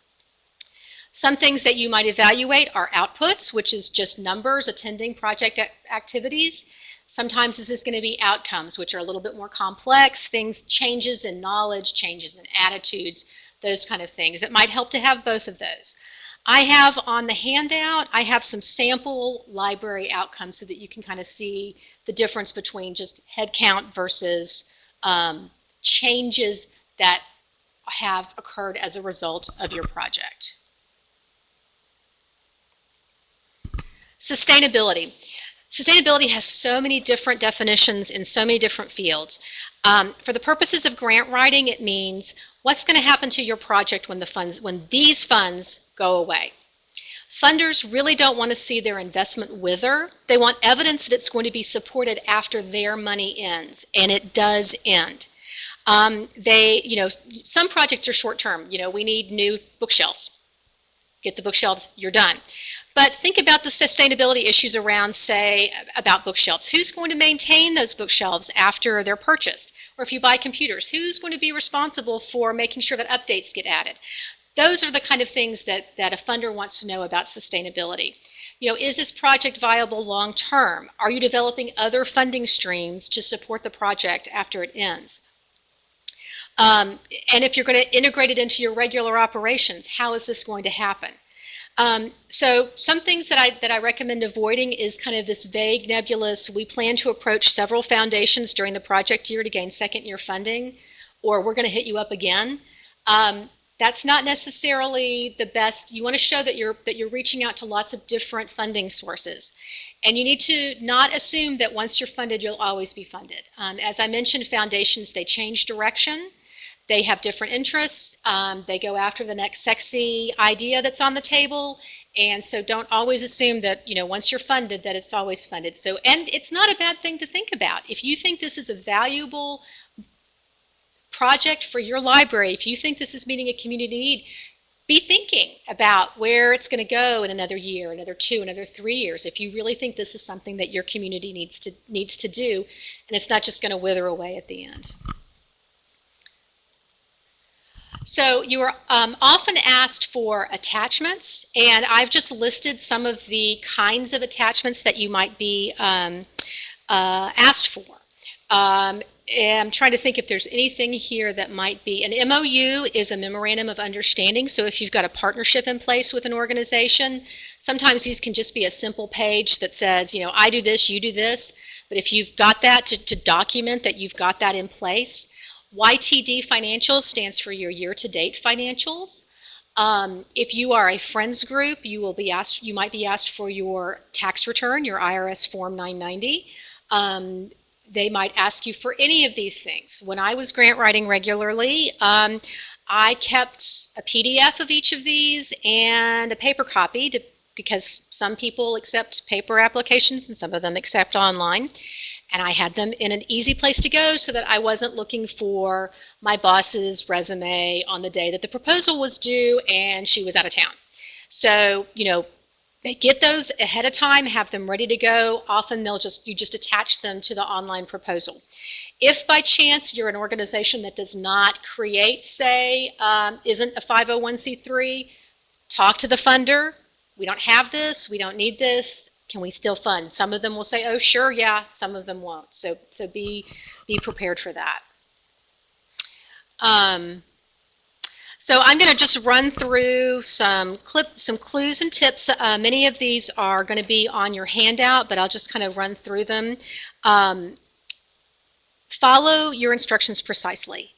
Some things that you might evaluate are outputs, which is just numbers attending project activities. Sometimes this is going to be outcomes, which are a little bit more complex, changes in knowledge, changes in attitudes, those kind of things. It might help to have both of those. I have on the handout, I have some sample library outcomes so that you can kind of see the difference between just head count versus changes that have occurred as a result of your project. Sustainability. Sustainability has so many different definitions in so many different fields. For the purposes of grant writing, it means what's going to happen to your project when these funds go away. Funders really don't want to see their investment wither. They want evidence that it's going to be supported after their money ends, and it does end. Some projects are short term. We need new bookshelves. Get the bookshelves, you're done. But think about the sustainability issues around, say, about bookshelves. Who's going to maintain those bookshelves after they're purchased? Or if you buy computers, who's going to be responsible for making sure that updates get added? Those are the kind of things that a funder wants to know about sustainability. Is this project viable long term? Are you developing other funding streams to support the project after it ends? And if you're going to integrate it into your regular operations, how is this going to happen? So some things that I recommend avoiding is kind of this vague, nebulous, we plan to approach several foundations during the project year to gain second year funding, or we're going to hit you up again. That's not necessarily the best. You want to show that you're reaching out to lots of different funding sources. And you need to not assume that once you're funded, you'll always be funded. As I mentioned, foundations, they change direction. They have different interests. They go after the next sexy idea that's on the table. And so don't always assume that, once you're funded, that it's always funded. So, and it's not a bad thing to think about. If you think this is a valuable project for your library, if you think this is meeting a community need, be thinking about where it's going to go in another year, another 2, another 3 years. If you really think this is something that your community needs to do, and it's not just going to wither away at the end. So you are often asked for attachments, and I've just listed some of the kinds of attachments that you might be asked for. And I'm trying to think if there's anything here that might be. An MOU is a memorandum of understanding. So if you've got a partnership in place with an organization, sometimes these can just be a simple page that says, I do this, you do this. But if you've got that to document that you've got that in place. YTD financials stands for your year-to-date financials. If you are a friends group, you might be asked for your tax return, your IRS Form 990. They might ask you for any of these things. When I was grant writing regularly, I kept a PDF of each of these and a paper copy because some people accept paper applications and some of them accept online. And I had them in an easy place to go so that I wasn't looking for my boss's resume on the day that the proposal was due and she was out of town. So, get those ahead of time, have them ready to go. Often you just attach them to the online proposal. If by chance you're an organization that does not create, say, isn't a 501c3, talk to the funder. We don't have this, we don't need this. Can we still fund? Some of them will say, oh, sure, yeah. Some of them won't. So be prepared for that. So I'm going to just run through some clues and tips. Many of these are going to be on your handout, but I'll just kind of run through them. Follow your instructions precisely.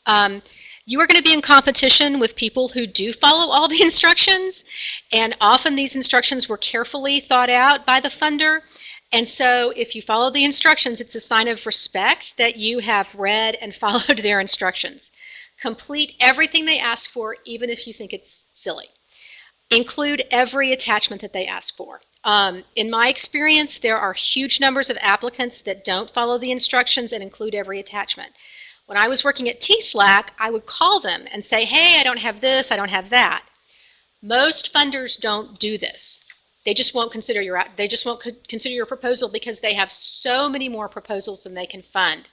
You are going to be in competition with people who do follow all the instructions, and often these instructions were carefully thought out by the funder. And so if you follow the instructions, it's a sign of respect that you have read and followed their instructions. Complete everything they ask for, even if you think it's silly. Include every attachment that they ask for. In my experience, there are huge numbers of applicants that don't follow the instructions and include every attachment. When I was working at TSLAC, I would call them and say, hey, I don't have this, I don't have that. Most funders don't do this. They just won't consider your proposal because they have so many more proposals than they can fund.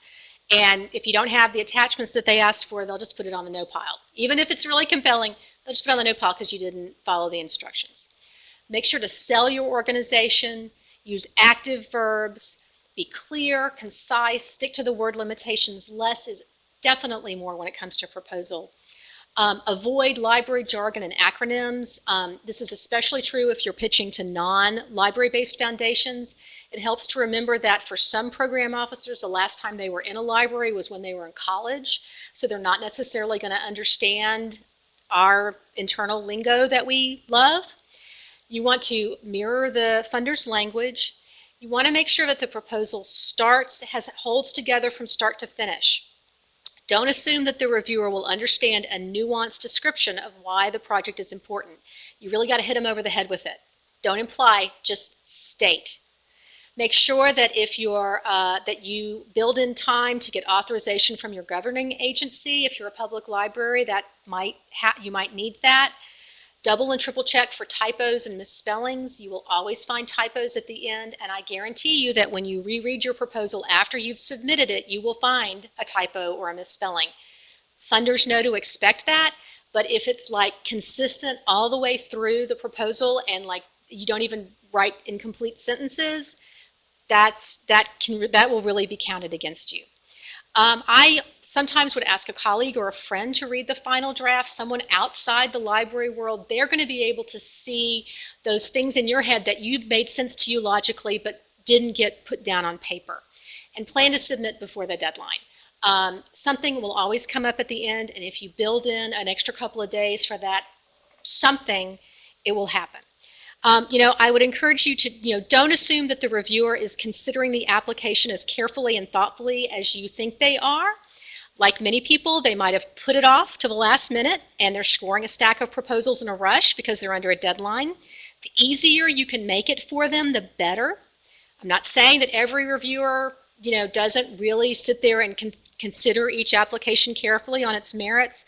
And if you don't have the attachments that they asked for, they'll just put it on the no pile. Even if it's really compelling, they'll just put it on the no pile because you didn't follow the instructions. Make sure to sell your organization, use active verbs, be clear, concise, stick to the word limitations. Less is definitely more when it comes to proposal. Avoid library jargon and acronyms. This is especially true if you're pitching to non-library-based foundations. It helps to remember that for some program officers, the last time they were in a library was when they were in college, so they're not necessarily going to understand our internal lingo that we love. You want to mirror the funder's language. You want to make sure that the proposal holds together from start to finish. Don't assume that the reviewer will understand a nuanced description of why the project is important. You really got to hit them over the head with it. Don't imply, just state. Make sure that that you build in time to get authorization from your governing agency. If you're a public library, you might need that. Double and triple check for typos and misspellings. You will always find typos at the end, and I guarantee you that when you reread your proposal after you've submitted it, you will find a typo or a misspelling. Funders know to expect that, but if it's like consistent all the way through the proposal and like you don't even write incomplete sentences, that will really be counted against you. I sometimes would ask a colleague or a friend to read the final draft, someone outside the library world. They're going to be able to see those things in your head that you made sense to you logically but didn't get put down on paper. And plan to submit before the deadline. Something will always come up at the end, and if you build in an extra couple of days for that something, it will happen. I would encourage you to, don't assume that the reviewer is considering the application as carefully and thoughtfully as you think they are. Like many people, they might have put it off to the last minute and they're scoring a stack of proposals in a rush because they're under a deadline. The easier you can make it for them, the better. I'm not saying that every reviewer, doesn't really sit there and consider each application carefully on its merits,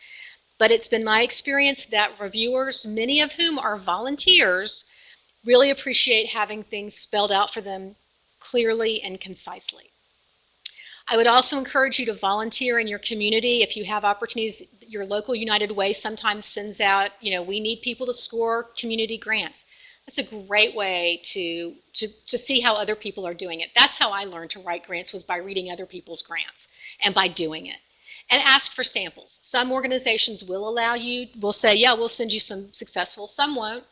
but it's been my experience that reviewers, many of whom are volunteers, really appreciate having things spelled out for them clearly and concisely. I would also encourage you to volunteer in your community if you have opportunities. Your local United Way sometimes sends out, we need people to score community grants. That's a great way to see how other people are doing it. That's how I learned to write grants, was by reading other people's grants and by doing it. And ask for samples. Some organizations will say, yeah, we'll send you some successful, some won't.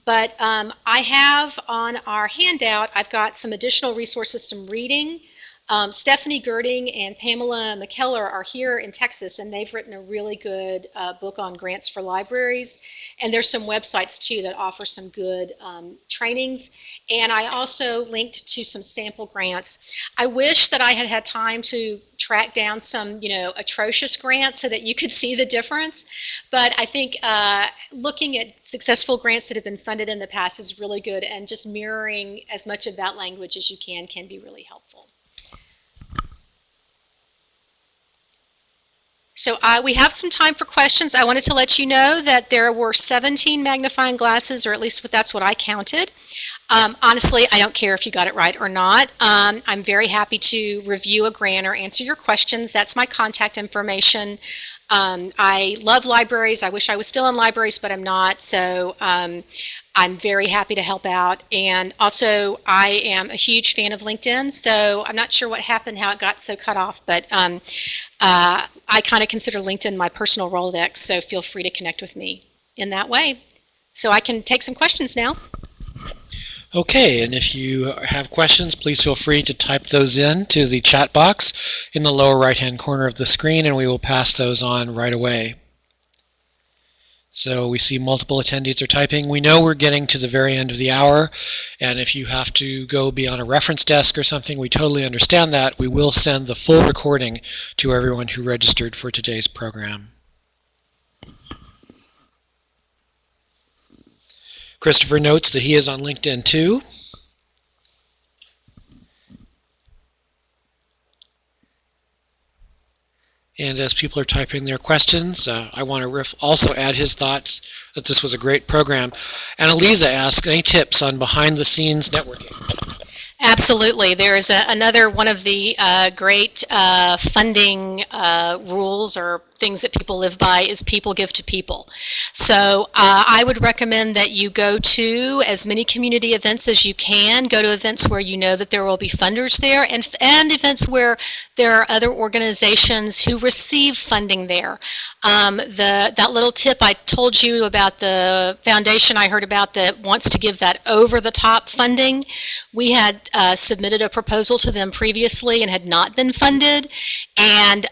But I have on our handout, I've got some additional resources, some reading. Stephanie Girding and Pamela McKellar are here in Texas, and they've written a really good book on grants for libraries. And there's some websites, too, that offer some good trainings. And I also linked to some sample grants. I wish that I had had time to track down some, atrocious grants so that you could see the difference. But I think looking at successful grants that have been funded in the past is really good, and just mirroring as much of that language as you can be really helpful. So we have some time for questions. I wanted to let you know that there were 17 magnifying glasses, or at least that's what I counted. Honestly, I don't care if you got it right or not. I'm very happy to review a grant or answer your questions. That's my contact information. I love libraries. I wish I was still in libraries, but I'm not. So I'm very happy to help out. And also, I am a huge fan of LinkedIn. So I'm not sure what happened, how it got so cut off, but I kind of consider LinkedIn my personal Rolodex. So feel free to connect with me in that way. So I can take some questions now. Okay, and if you have questions, please feel free to type those in to the chat box in the lower right-hand corner of the screen, and we will pass those on right away. So we see multiple attendees are typing. We know we're getting to the very end of the hour, and if you have to go be on a reference desk or something, we totally understand that. We will send the full recording to everyone who registered for today's program. Christopher notes that he is on LinkedIn too. And as people are typing their questions, I want to also add his thoughts that this was a great program. Annalisa asked, any tips on behind-the-scenes networking? Absolutely. There's another one of the great funding rules or things that people live by is people give to people. So I would recommend that you go to as many community events as you can. Go to events where you know that there will be funders there, and events where there are other organizations who receive funding there. That little tip I told you about, the foundation I heard about that wants to give that over-the-top funding, we had submitted a proposal to them previously and had not been funded, and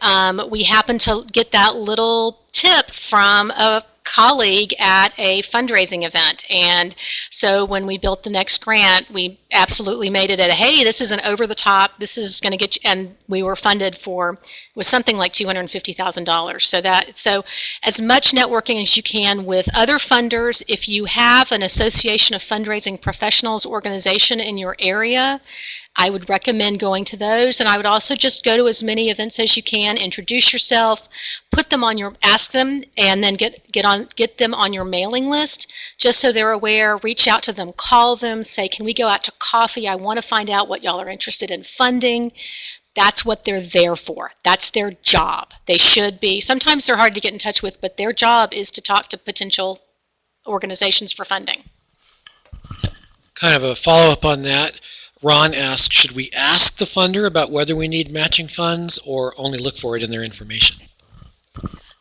we happened to get that little tip from a colleague at a fundraising event. And so when we built the next grant, we absolutely made it hey, this is an over the top, this is going to get you, and we were funded for, it was something like $250,000. So as much networking as you can with other funders. If you have an association of fundraising professionals organization in your area, I would recommend going to those, and I would also just go to as many events as you can, introduce yourself, put them on ask them, and then get them on your mailing list, just so they're aware. Reach out to them, call them, say, can we go out to coffee? I want to find out what y'all are interested in funding. That's what they're there for. That's their job. They should be. Sometimes they're hard to get in touch with, but their job is to talk to potential organizations for funding. Kind of a follow-up on that. Ron asked, should we ask the funder about whether we need matching funds or only look for it in their information?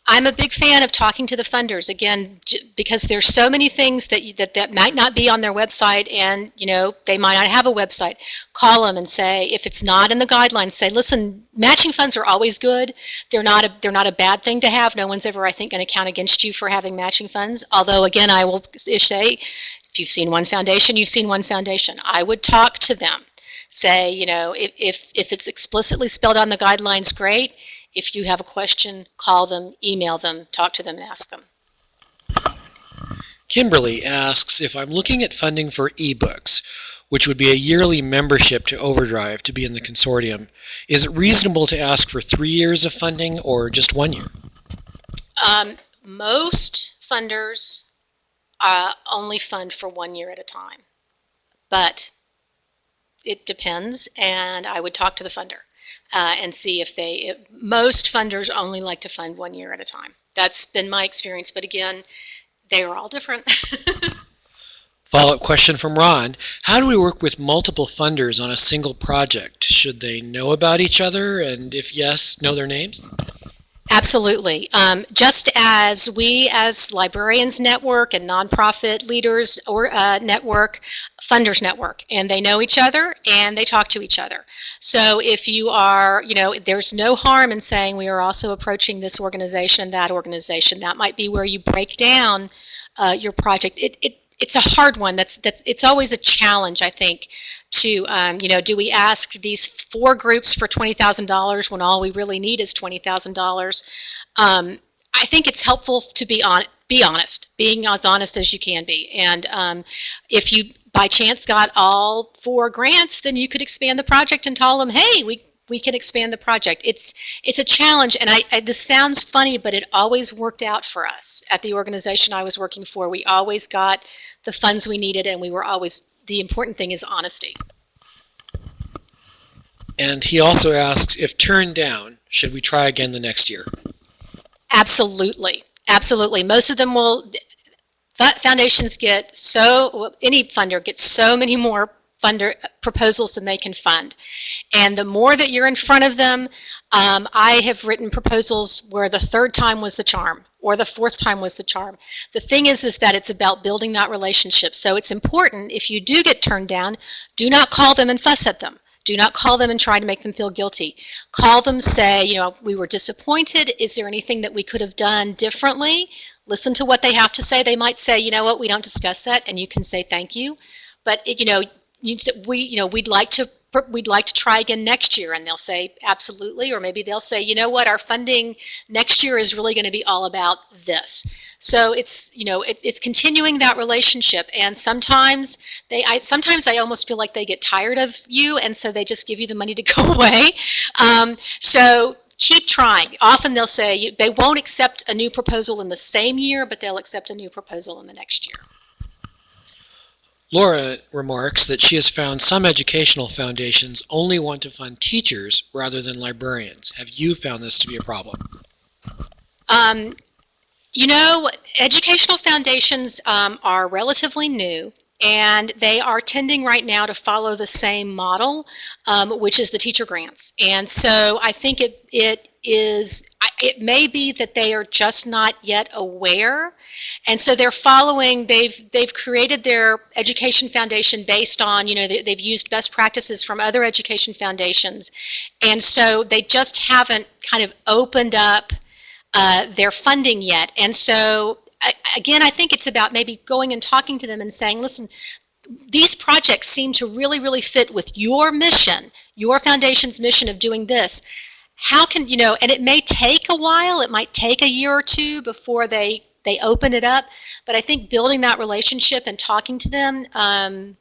I'm a big fan of talking to the funders, again, because there's so many things that might not be on their website, and they might not have a website. Call them and say, if it's not in the guidelines, say, listen, matching funds are always good. They're not a bad thing to have. No one's ever, I think, going to count against you for having matching funds. Although, again, I will say, if you've seen one foundation, you've seen one foundation. I would talk to them. Say, if it's explicitly spelled on the guidelines, great. If you have a question, call them, email them, talk to them, and ask them. Kimberly asks if I'm looking at funding for ebooks, which would be a yearly membership to Overdrive to be in the consortium. Is it reasonable to ask for 3 years of funding or just 1 year? Most funders only fund for 1 year at a time, but it depends, and I would talk to the funder and see if most funders only like to fund 1 year at a time. That's been my experience, but again, they are all different. Follow-up question from Ron. How do we work with multiple funders on a single project? Should they know about each other, and if yes, know their names? Absolutely. Just as we as Librarians Network and nonprofit leaders or network, funders network, and they know each other and they talk to each other. So if you are, there's no harm in saying we are also approaching this organization and that organization. That might be where you break down your project. It's a hard one. It's always a challenge, I think, to, do we ask these 4 groups for $20,000 when all we really need is $20,000? I think it's helpful to be honest, being as honest as you can be. And if you, by chance, got all 4 grants, then you could expand the project and tell them, hey, we can expand the project. It's a challenge, and this sounds funny, but it always worked out for us at the organization I was working for. We always got the funds we needed, and we were always, the important thing is honesty. And he also asks, if turned down, should we try again the next year? Absolutely. Absolutely. Most of them will, foundations get any funder gets so many more funder proposals than they can fund. And the more that you're in front of them, I have written proposals where the 3rd time was the charm, or the 4th time was the charm. The thing is that it's about building that relationship. So it's important, if you do get turned down, do not call them and fuss at them. Do not call them and try to make them feel guilty. Call them, say, we were disappointed. Is there anything that we could have done differently? Listen to what they have to say. They might say, you know what, we don't discuss that, and you can say thank you. But we'd like to try again next year, and they'll say absolutely, or maybe they'll say, you know what, our funding next year is really going to be all about this. So it's it's continuing that relationship, and sometimes I almost feel like they get tired of you, and so they just give you the money to go away. So keep trying. Often they'll say they won't accept a new proposal in the same year, but they'll accept a new proposal in the next year. Laura remarks that she has found some educational foundations only want to fund teachers rather than librarians. Have you found this to be a problem? Educational foundations are relatively new, and they are tending right now to follow the same model, which is the teacher grants. And so I think it may be that they are just not yet aware, and so they're following. They've created their education foundation based on they've used best practices from other education foundations, and so they just haven't kind of opened up their funding yet. And so again, I think it's about maybe going and talking to them and saying, listen, these projects seem to really, really fit with your mission, your foundation's mission of doing this. How can, and it may take a while, it might take a year or 2 before they open it up, but I think building that relationship and talking to them can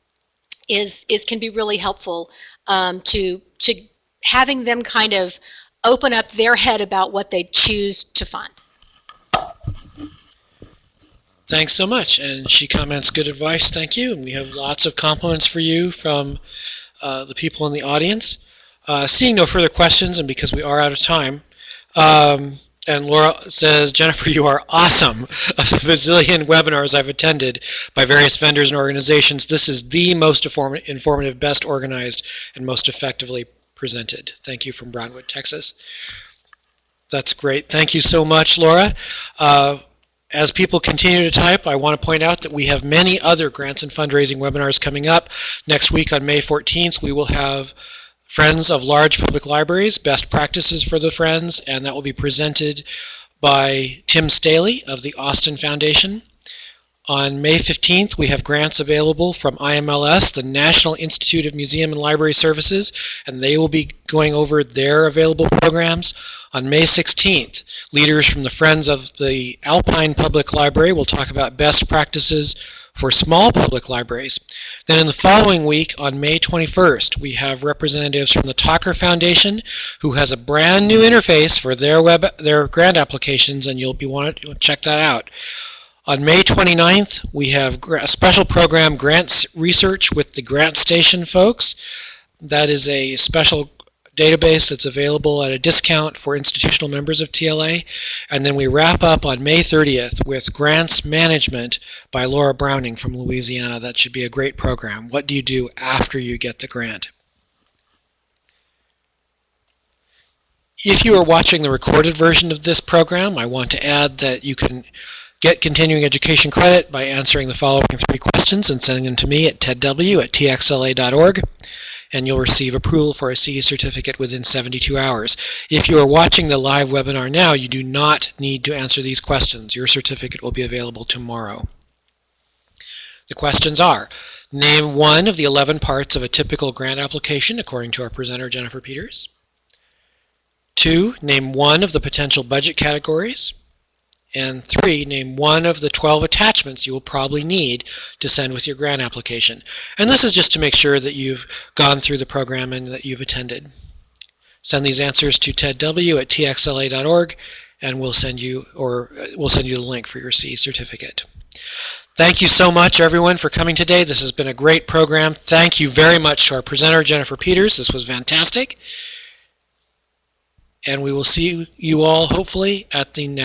be really helpful to having them kind of open up their head about what they choose to fund. Thanks so much. And she comments, good advice, thank you. And we have lots of compliments for you from the people in the audience. Seeing no further questions, and because we are out of time, and Laura says, Jennifer, you are awesome. Of the bazillion webinars I've attended by various vendors and organizations, this is the most informative, best organized, and most effectively presented. Thank you from Brownwood, Texas. That's great. Thank you so much, Laura. As people continue to type, I want to point out that we have many other grants and fundraising webinars coming up. Next week on May 14th, we will have Friends of Large Public Libraries, Best Practices for the Friends, and that will be presented by Tim Staley of the Austin Foundation. On May 15th, we have grants available from IMLS, the National Institute of Museum and Library Services, and they will be going over their available programs. On May 16th, leaders from the Friends of the Alpine Public Library will talk about best practices for small public libraries. Then in the following week, on May 21st, we have representatives from the Talker Foundation, who has a brand new interface for their grant applications, and you'll want to check that out. On May 29th, we have a special program, Grants Research, with the Grant Station folks. That is a special database that's available at a discount for institutional members of TLA. And then we wrap up on May 30th with Grants Management by Laura Browning from Louisiana. That should be a great program. What do you do after you get the grant? If you are watching the recorded version of this program, I want to add that you can get continuing education credit by answering the following 3 questions and sending them to me at tedw@txla.org, and you'll receive approval for a CE certificate within 72 hours. If you are watching the live webinar now, you do not need to answer these questions. Your certificate will be available tomorrow. The questions are: name one of the 11 parts of a typical grant application according to our presenter, Jennifer Peters. 2, name one of the potential budget categories. And 3, name one of the 12 attachments you will probably need to send with your grant application. And this is just to make sure that you've gone through the program and that you've attended. Send these answers to tedw@txla.org, and we'll send you the link for your CE certificate. Thank you so much, everyone, for coming today. This has been a great program. Thank you very much to our presenter, Jennifer Peters. This was fantastic. And we will see you all, hopefully, at the next